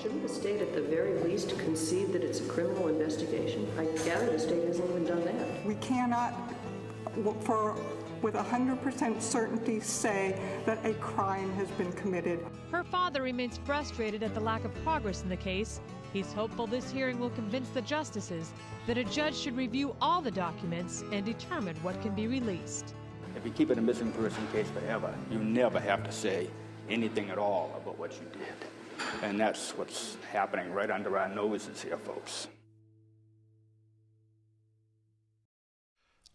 S20: Shouldn't the state at the very least concede that it's a criminal investigation? I gather the state hasn't even done that.
S19: We cannot, with 100% certainty, say that a crime has been committed.
S3: Her father remains frustrated at the lack of progress in the case. He's hopeful this hearing will convince the justices that a judge should review all the documents and determine what can be released.
S13: If you keep it a missing person case forever, you never have to say anything at all about what you did. And that's what's happening right under our noses here, folks.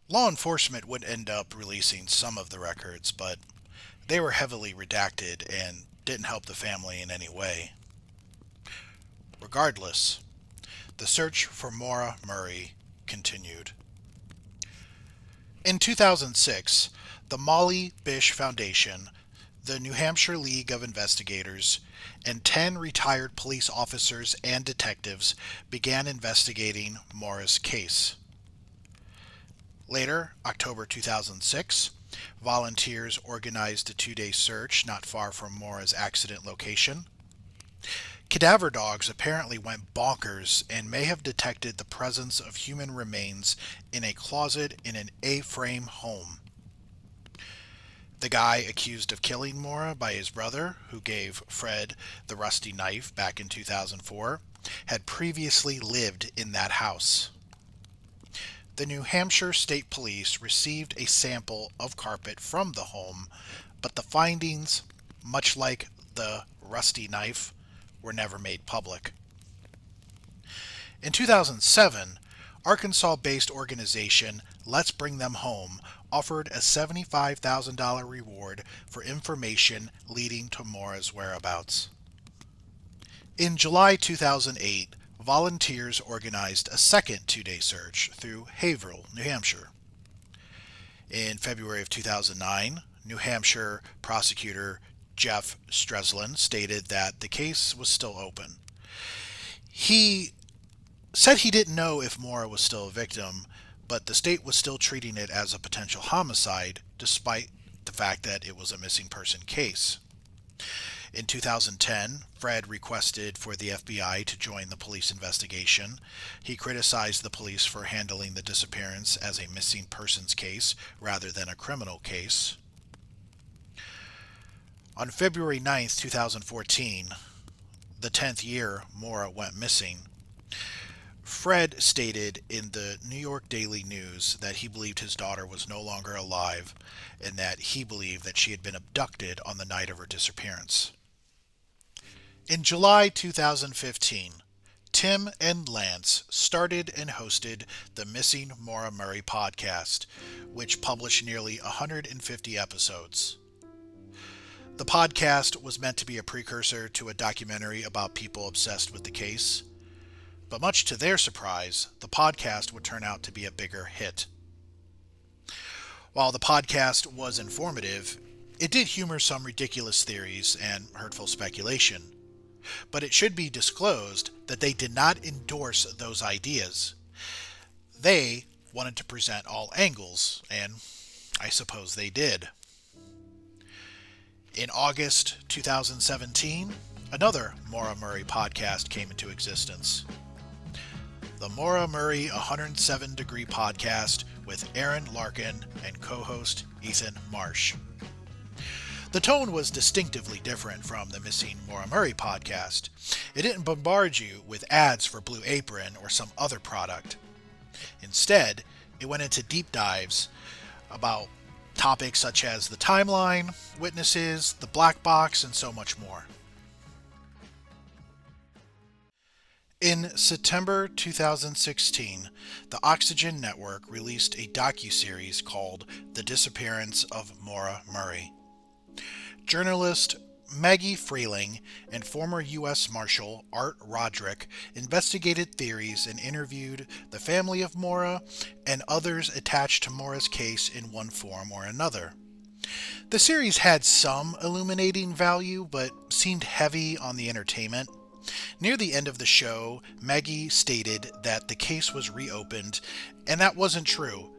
S7: Law enforcement would end up releasing some of the records, but they were heavily redacted and didn't help the family in any way. Regardless, the search for Maura Murray continued. In 2006, the Molly Bish Foundation, the New Hampshire League of Investigators, and 10 retired police officers and detectives began investigating Maura's case. Later, October 2006, volunteers organized a 2-day search not far from Maura's accident location. Cadaver dogs apparently went bonkers and may have detected the presence of human remains in a closet in an A-frame home. The guy accused of killing Maura by his brother, who gave Fred the rusty knife back in 2004, had previously lived in that house. The New Hampshire State Police received a sample of carpet from the home, but the findings, much like the rusty knife, were never made public. In 2007, Arkansas-based organization Let's Bring Them Home offered a $75,000 reward for information leading to Maura's whereabouts. In July 2008, volunteers organized a second 2-day search through Haverhill, New Hampshire. In February of 2009, New Hampshire prosecutor Jeff Streslin stated that the case was still open. He said he didn't know if Maura was still a victim, but the state was still treating it as a potential homicide, despite the fact that it was a missing person case. In 2010, Fred requested for the FBI to join the police investigation. He criticized the police for handling the disappearance as a missing persons case rather than a criminal case. On February 9, 2014, the 10th year Maura went missing, Fred stated in the New York Daily News that he believed his daughter was no longer alive and that he believed that she had been abducted on the night of her disappearance. In July 2015, Tim and Lance started and hosted the Missing Maura Murray podcast, which published nearly 150 episodes. The podcast was meant to be a precursor to a documentary about people obsessed with the case, but much to their surprise, the podcast would turn out to be a bigger hit. While the podcast was informative, it did humor some ridiculous theories and hurtful speculation, but it should be disclosed that they did not endorse those ideas. They wanted to present all angles, and I suppose they did. In August 2017, another Maura Murray podcast came into existence. The Maura Murray 107 Degree Podcast with Aaron Larkin and co-host Ethan Marsh. The tone was distinctively different from the Missing Maura Murray podcast. It didn't bombard you with ads for Blue Apron or some other product. Instead, it went into deep dives about topics such as the timeline, witnesses, the black box, and so much more. In September 2016, the Oxygen Network released a docuseries called The Disappearance of Maura Murray. Journalist Maggie Freeling and former U.S. Marshal Art Roderick investigated theories and interviewed the family of Maura and others attached to Maura's case in one form or another. The series had some illuminating value, but seemed heavy on the entertainment. Near the end of the show, Maggie stated that the case was reopened, and that wasn't true.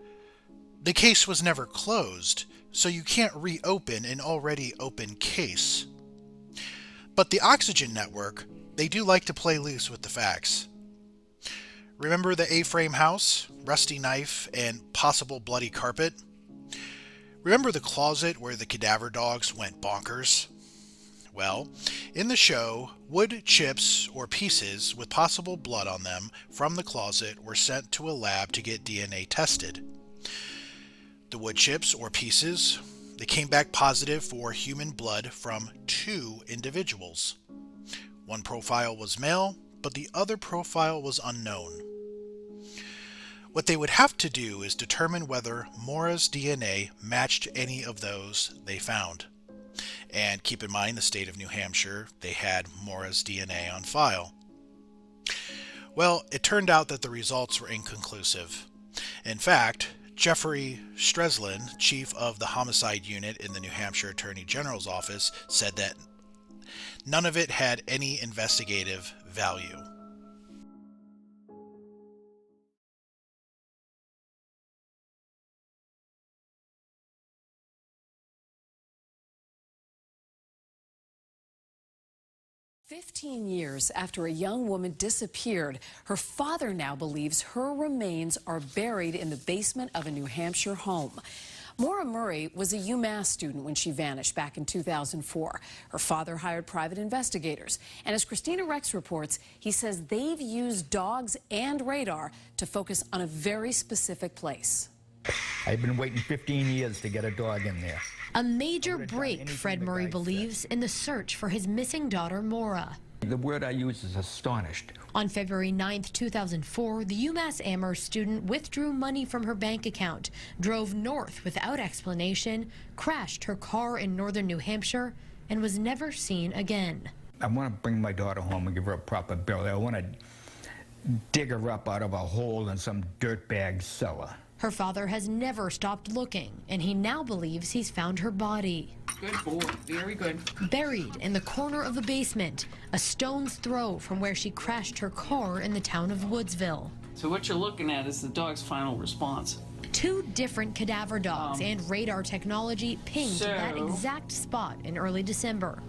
S7: The case was never closed, so you can't reopen an already open case. But the Oxygen Network, they do like to play loose with the facts. Remember the A-frame house, rusty knife, and possible bloody carpet? Remember the closet where the cadaver dogs went bonkers? Well, in the show, wood chips or pieces with possible blood on them from the closet were sent to a lab to get DNA tested. The wood chips or pieces, they came back positive for human blood from 2 individuals. One profile was male, but the other profile was unknown. What they would have to do is determine whether Maura's DNA matched any of those they found. And keep in mind, the state of New Hampshire, they had Maura's DNA on file. Well, it turned out that the results were inconclusive. In fact, Jeffrey Streslin, chief of the homicide unit in the New Hampshire Attorney General's office, said that none of it had any investigative value.
S21: "15 years after a young woman disappeared, her father now believes her remains are buried in the basement of a New Hampshire home. Maura Murray was a UMass student when she vanished back in 2004. Her father hired private investigators. And as Christina Rex reports, he says they've used dogs and radar to focus on a very specific place.
S22: I've been waiting 15 years to get a dog in there.
S23: A major break, Fred Murray believes, in the search for his missing daughter, Maura.
S22: The word I use is astonished.
S23: On February 9th, 2004, the UMass Amherst student withdrew money from her bank account, drove north without explanation, crashed her car in northern New Hampshire, and was never seen again.
S22: I want to bring my daughter home and give her a proper burial. I want to dig her up out of a hole in some dirtbag cellar.
S23: Her father has never stopped looking, and he now believes he's found her body.
S24: Good boy, very good.
S23: Buried in the corner of a basement, a stone's throw from where she crashed her car in the town of Woodsville.
S24: So what you're looking at is the dog's final response.
S23: 2 different cadaver dogs and radar technology pinged that exact spot in early December.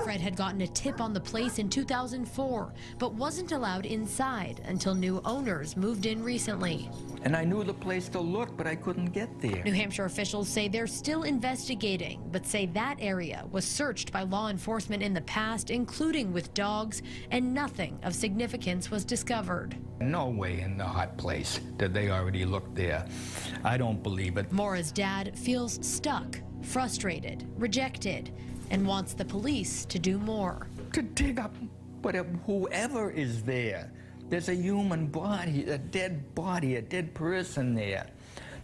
S23: Fred had gotten a tip on the place in 2004, but wasn't allowed inside until new owners moved in recently.
S22: And I knew the place to look, but I couldn't get there.
S23: New Hampshire officials say they're still investigating, but say that area was searched by law enforcement in the past, including with dogs, and nothing of significance was discovered.
S22: No way in the hot place did they already look there. I don't believe it.
S23: Maura's dad feels stuck, frustrated, rejected, and wants the police to do more.
S22: To dig up whoever is there. There's a human body, a dead body, a dead person there.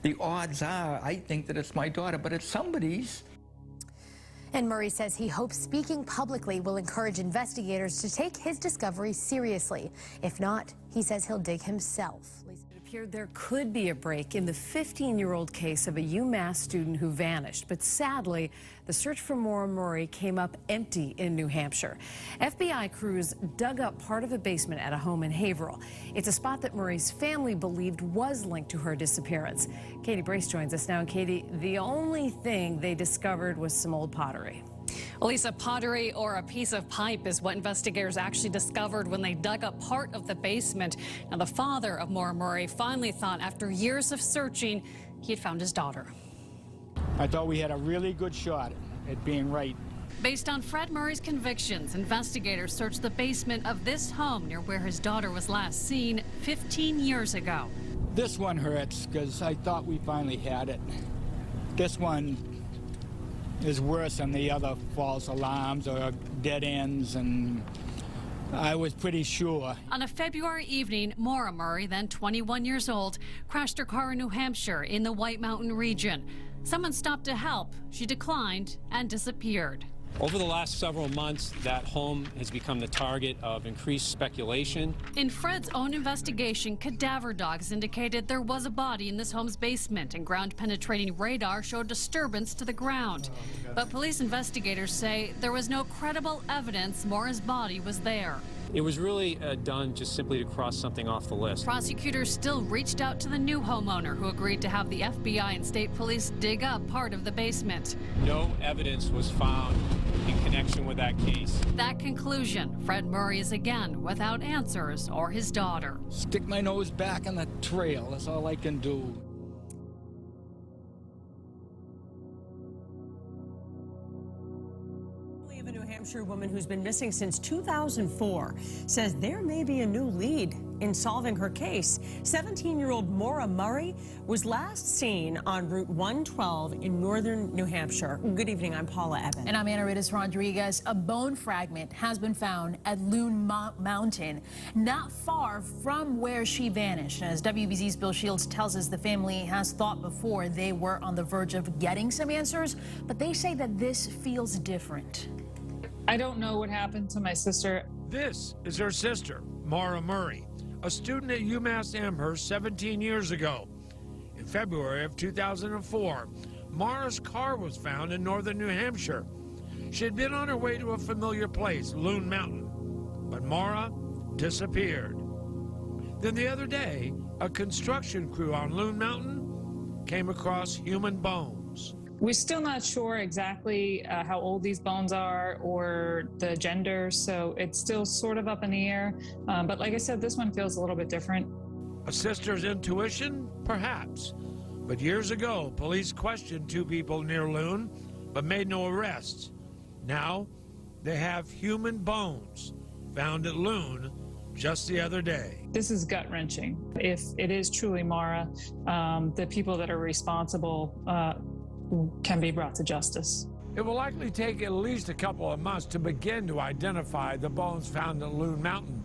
S22: The odds are, I think that it's my daughter, but it's somebody's.
S23: And Murray says he hopes speaking publicly will encourage investigators to take his discovery seriously. If not, he says he'll dig himself. It appeared there could be a break in the 15-year-old case of a UMass student who vanished, but sadly, the search for Maura Murray came up empty in New Hampshire. FBI crews dug up part of a basement at a home in Haverhill. It's a spot that Murray's family believed was linked to her disappearance. Katie Brace joins us now. And Katie, the only thing they discovered was some old pottery.
S25: Lisa, pottery or a piece of pipe is what investigators actually discovered when they dug up part of the basement. Now, the father of Maura Murray finally thought, after years of searching, he had found his daughter.
S13: I thought we had a really good shot at being right.
S25: Based on Fred Murray's convictions, investigators searched the basement of this home near where his daughter was last seen 15 years ago.
S13: This one hurts because I thought we finally had it. This one is worse than the other false alarms or dead ends, and I was pretty sure.
S25: On a February evening, Maura Murray, then 21 years old, crashed her car in New Hampshire in the White Mountain region. Someone stopped to help. She declined and disappeared.
S26: Over the last several months, that home has become the target of increased speculation.
S25: In Fred's own investigation, cadaver dogs indicated there was a body in this home's basement, and ground-penetrating radar showed disturbance to the ground. But police investigators say there was no credible evidence Maura's body was there.
S26: It was really done just simply to cross something off the list.
S25: Prosecutors still reached out to the new homeowner, who agreed to have the FBI and state police dig up part of the basement.
S26: No evidence was found in connection with that case.
S25: That conclusion, Fred Murray is again without answers or his daughter.
S13: Stick my nose back in the trail, that's all I can do.
S1: of a New Hampshire woman who's been missing since 2004 says there may be a new lead in solving her case. 17-year-old Maura Murray was last seen on Route 112 in northern New Hampshire. Good evening, I'm Paula Evans.
S4: And I'm Anna Rodriguez. A bone fragment has been found at Loon Mountain, not far from where she vanished. As WBZ's Bill Shields tells us, the family has thought before they were on the verge of getting some answers, but they say that this feels different.
S5: I don't know what happened to my sister.
S6: This is her sister, Maura Murray, a student at UMass Amherst 17 years ago. In February of 2004, Maura's car was found in northern New Hampshire. She had been on her way to a familiar place, Loon Mountain, but Maura disappeared. Then the other day, a construction crew on Loon Mountain came across human bones.
S5: We're still not sure exactly how old these bones are or the gender, so it's still sort of up in the air. But like I said, this one feels a little bit different.
S6: A sister's intuition? Perhaps. But years ago, police questioned two people near Loon, but made no arrests. Now, they have human bones found at Loon just the other day.
S5: This is gut-wrenching. If it is truly Maura, the people that are responsible can be brought to justice.
S6: It will likely take at least a couple of months to begin to identify the bones found at Loon Mountain.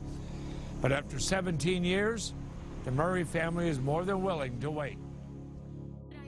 S6: But after 17 years, the Murray family is more than willing to wait.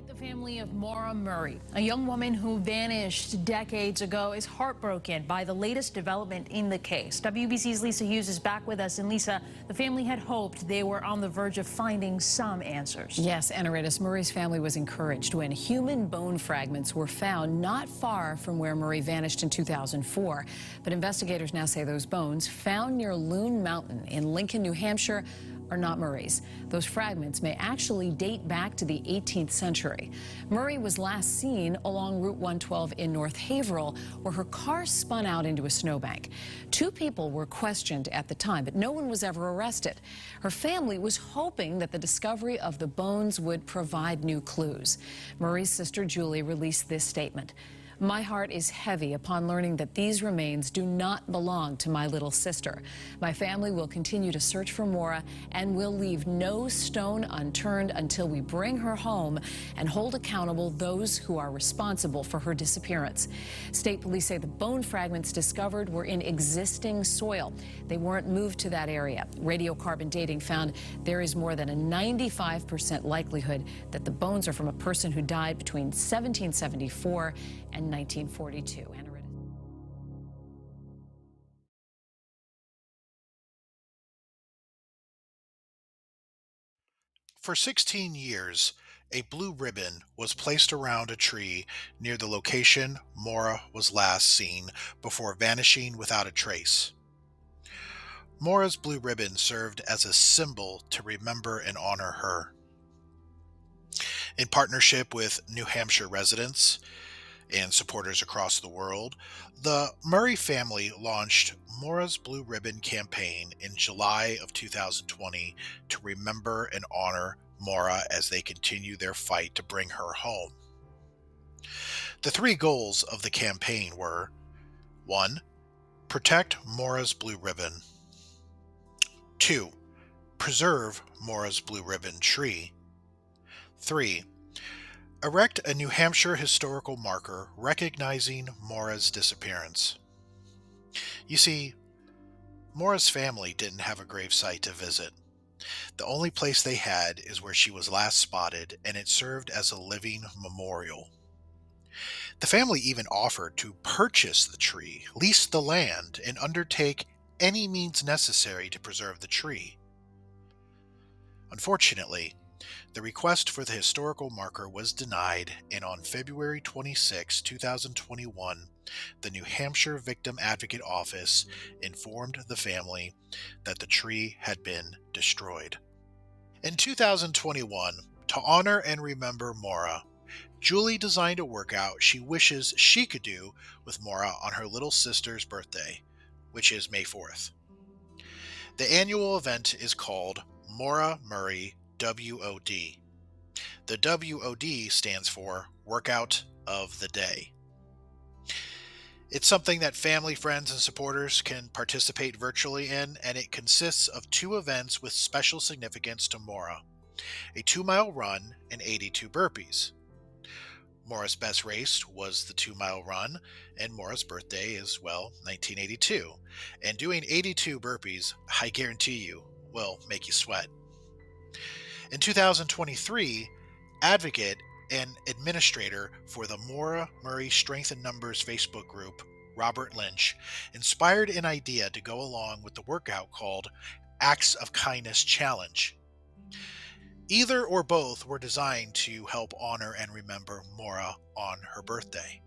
S4: The family of Maura Murray, a young woman who vanished decades ago, is heartbroken by the latest development in the case. WBC's Lisa Hughes is back with us. And Lisa, the family had hoped they were on the verge of finding some answers.
S21: Yes, Anaritis, Murray's family was encouraged when human bone fragments were found not far from where Murray vanished in 2004. But investigators now say those bones found near Loon Mountain in Lincoln, New Hampshire, are not Murray's. Those fragments may actually date back to the 18th century. Murray was last seen along Route 112 in North Haverhill, where her car spun out into a snowbank. Two people were questioned at the time, but no one was ever arrested. Her family was hoping that the discovery of the bones would provide new clues. Murray's sister, Julie, released this statement. My heart is heavy upon learning that these remains do not belong to my little sister. My family will continue to search for Maura and will leave no stone unturned until we bring her home and hold accountable those who are responsible for her disappearance. State police say the bone fragments discovered were in existing soil. They weren't moved to that area. Radiocarbon dating found there is more than a 95% likelihood that the bones are from a person who died between 1774 and 1942.
S7: For 16 years, a blue ribbon was placed around a tree near the location Maura was last seen before vanishing without a trace. Maura's blue ribbon served as a symbol to remember and honor her. In partnership with New Hampshire residents and supporters across the world, the Murray family launched Maura's Blue Ribbon campaign in July of 2020 to remember and honor Maura as they continue their fight to bring her home. The three goals of the campaign were: 1. Protect Maura's Blue Ribbon. 2. Preserve Maura's Blue Ribbon tree. 3. Erect a New Hampshire historical marker recognizing Maura's disappearance. You see, Maura's family didn't have a gravesite to visit. The only place they had is where she was last spotted, and it served as a living memorial. The family even offered to purchase the tree, lease the land, and undertake any means necessary to preserve the tree. Unfortunately, the request for the historical marker was denied, and on February 26, 2021, the New Hampshire Victim Advocate Office informed the family that the tree had been destroyed. In 2021, to honor and remember Maura, Julie designed a workout she wishes she could do with Maura on her little sister's birthday, which is May 4th. The annual event is called Maura Murray WOD. The WOD stands for Workout of the Day. It's something that family, friends, and supporters can participate virtually in, and it consists of 2 events with special significance to Maura: a 2-mile run and 82 burpees. Maura's best race was the 2-mile run, and Maura's birthday is, well, 1982. And doing 82 burpees, I guarantee you, will make you sweat. In 2023, advocate and administrator for the Maura Murray Strength in Numbers Facebook group, Robert Lynch, inspired an idea to go along with the workout called Acts of Kindness Challenge. Either or both were designed to help honor and remember Maura on her birthday.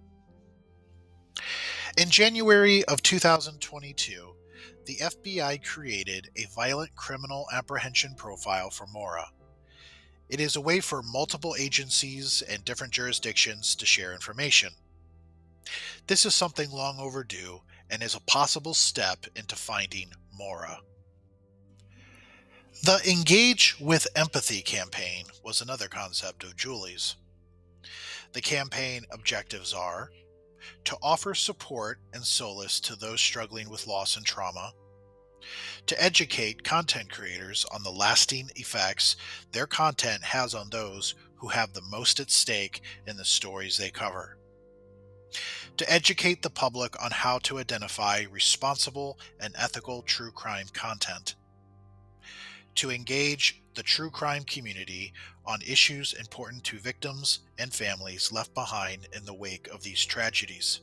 S7: In January of 2022, the FBI created a violent criminal apprehension profile for Maura. It is a way for multiple agencies and different jurisdictions to share information. This is something long overdue and is a possible step into finding Maura. The Engage with Empathy campaign was another concept of Julie's. The campaign objectives are to offer support and solace to those struggling with loss and trauma, to educate content creators on the lasting effects their content has on those who have the most at stake in the stories they cover, to educate the public on how to identify responsible and ethical true crime content, to engage the true crime community on issues important to victims and families left behind in the wake of these tragedies.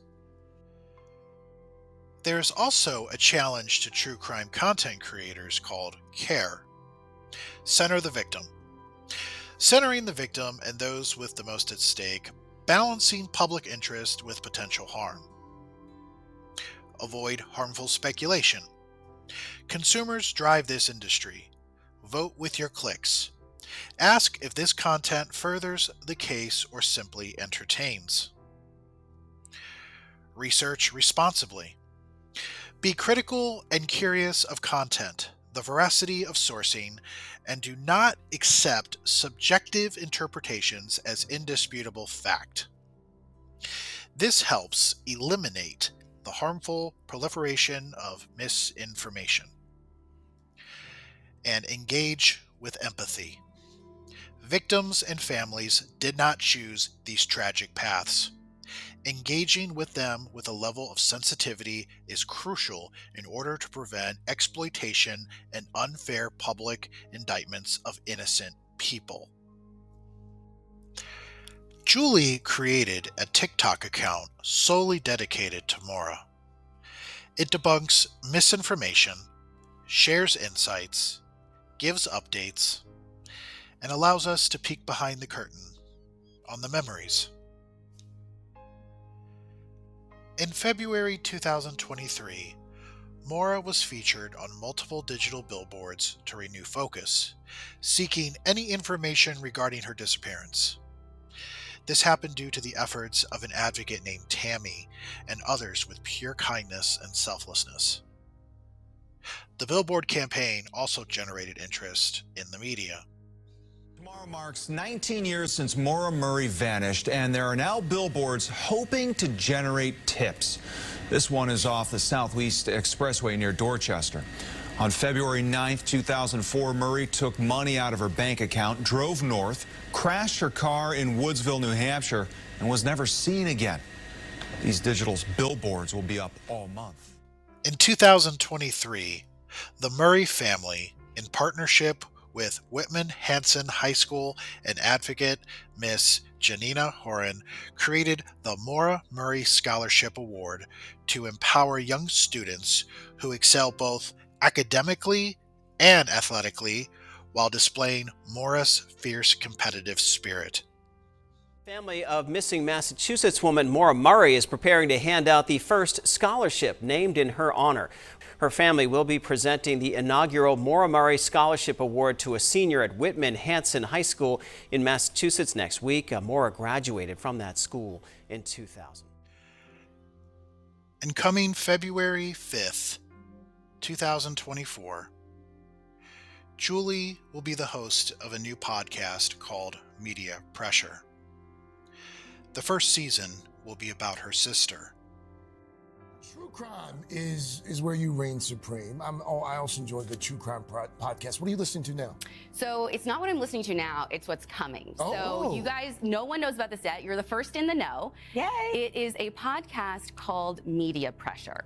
S7: There is also a challenge to true crime content creators called CARE. Center the victim. Centering the victim and those with the most at stake, balancing public interest with potential harm. Avoid harmful speculation. Consumers drive this industry. Vote with your clicks. Ask if this content furthers the case or simply entertains. Research responsibly. Be critical and curious of content, the veracity of sourcing, and do not accept subjective interpretations as indisputable fact. This helps eliminate the harmful proliferation of misinformation. And engage with empathy. Victims and families did not choose these tragic paths. Engaging with them with a level of sensitivity is crucial in order to prevent exploitation and unfair public indictments of innocent people. Julie created a TikTok account solely dedicated to Maura. It debunks misinformation, shares insights, gives updates, and allows us to peek behind the curtain on the memories. In February 2023, Maura was featured on multiple digital billboards to renew focus, seeking any information regarding her disappearance. This happened due to the efforts of an advocate named Tammy and others with pure kindness and selflessness. The billboard campaign also generated interest in the media.
S8: Tomorrow marks 19 years since Maura Murray vanished, and there are now billboards hoping to generate tips. This one is off the Southeast Expressway near Dorchester. On February 9th, 2004, Murray took money out of her bank account, drove north, crashed her car in Woodsville, New Hampshire, and was never seen again. These digital billboards will be up all month.
S7: In 2023, the Murray family, in partnership with Whitman Hanson High School and advocate Miss Janina Horan, created the Maura Murray Scholarship Award to empower young students who excel both academically and athletically while displaying Maura's fierce competitive spirit.
S9: Family of missing Massachusetts woman Maura Murray is preparing to hand out the first scholarship named in her honor. Her family will be presenting the inaugural Maura Murray Scholarship Award to a senior at Whitman Hanson High School in Massachusetts next week. Maura graduated from that school in 2000.
S7: And coming February 5th, 2024, Julie will be the host of a new podcast called Media Pressure. The first season will be about her sister.
S2: True crime is where you reign supreme. I also enjoy the true crime podcast. What are you listening to now?
S10: So it's not what I'm listening to now, it's what's coming.
S2: Oh.
S10: So you guys, no one knows about this yet. You're the first in the know.
S11: Yay!
S10: It is a podcast called Media Pressure.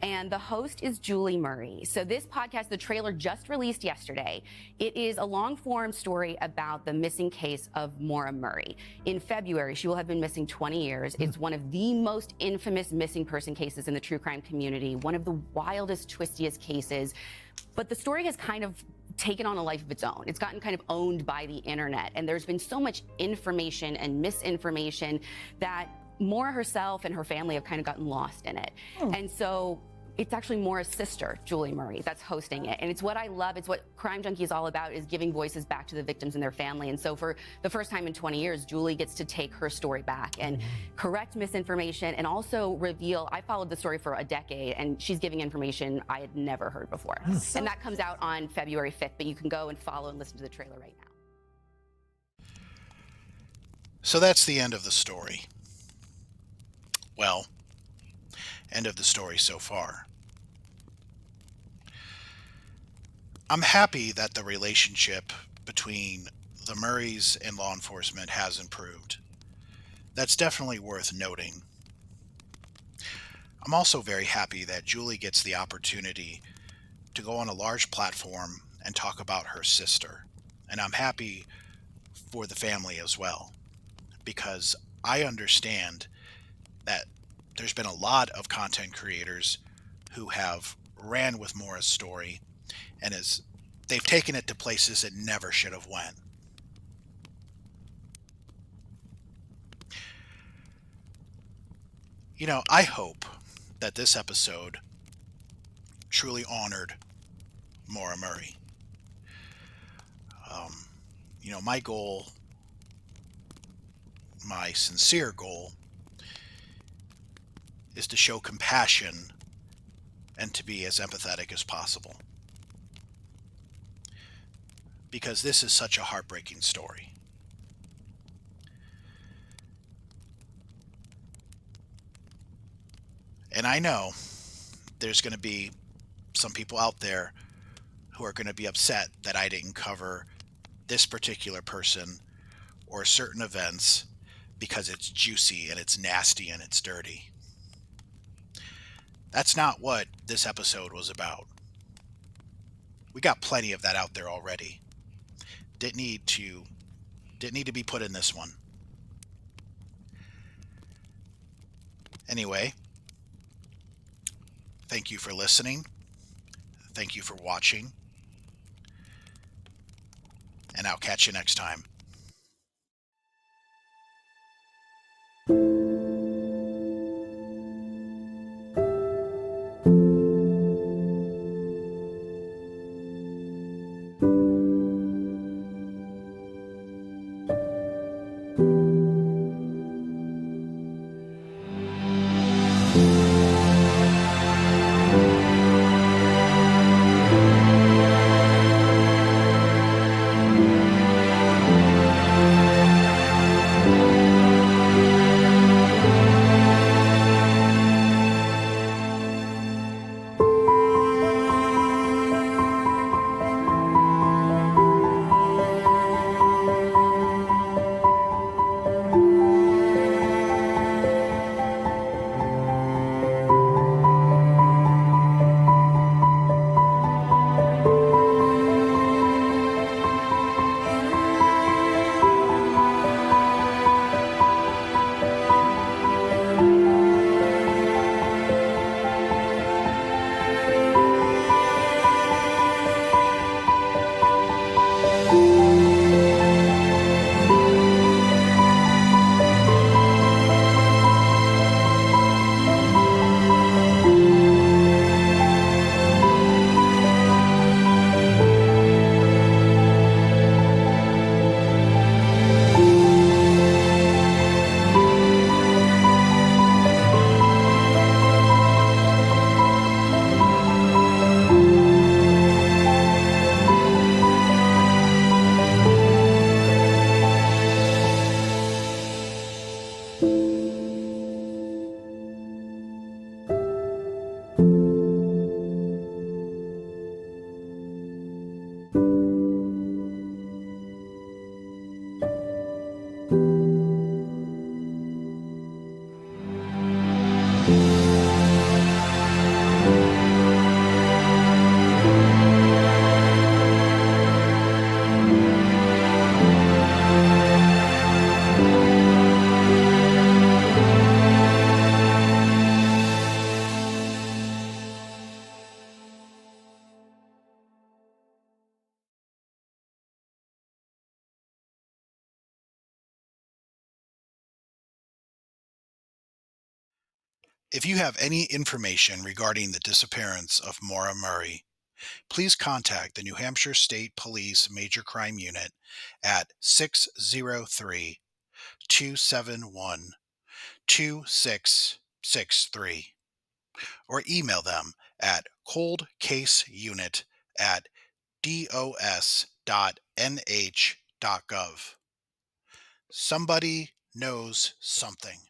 S10: And the host is Julie Murray. So this podcast, the trailer just released yesterday. It is a long-form story about the missing case of Maura Murray. In February, she will have been missing 20 years. It's one of the most infamous missing person cases in the true crime community, one of the wildest, twistiest cases. But the story has kind of taken on a life of its own. It's gotten kind of owned by the internet. And there's been so much information and misinformation that Maura herself and her family have kind of gotten lost in it. And so it's actually Maura's sister, Julie Murray, that's hosting it. And it's what I love. It's what Crime Junkie is all about, is giving voices back to the victims and their family. And so for the first time in 20 years, Julie gets to take her story back and correct misinformation and also reveal. I followed the story for a decade, and she's giving information I had never heard before. And that comes out on February 5th, but you can go and follow and listen to the trailer right now.
S7: So that's the end of the story. Well, end of the story so far. I'm happy that the relationship between the Murrays and law enforcement has improved. That's definitely worth noting. I'm also very happy that Julie gets the opportunity to go on a large platform and talk about her sister. And I'm happy for the family as well, because I understand that there's been a lot of content creators who have ran with Maura's story, and they've taken it to places it never should have went. You know, I hope that this episode truly honored Maura Murray. You know, my goal, my sincere goal, is to show compassion and to be as empathetic as possible. Because this is such a heartbreaking story. And I know there's going to be some people out there who are going to be upset that I didn't cover this particular person or certain events because it's juicy and it's nasty and it's dirty. That's not what this episode was about. We got plenty of that out there already. Didn't need to be put in this one. Anyway, thank you for listening. Thank you for watching. And I'll catch you next time. If you have any information regarding the disappearance of Maura Murray, please contact the New Hampshire State Police Major Crime Unit at 603 271 2663 or email them at coldcaseunit@dos.nh.gov. Somebody knows something.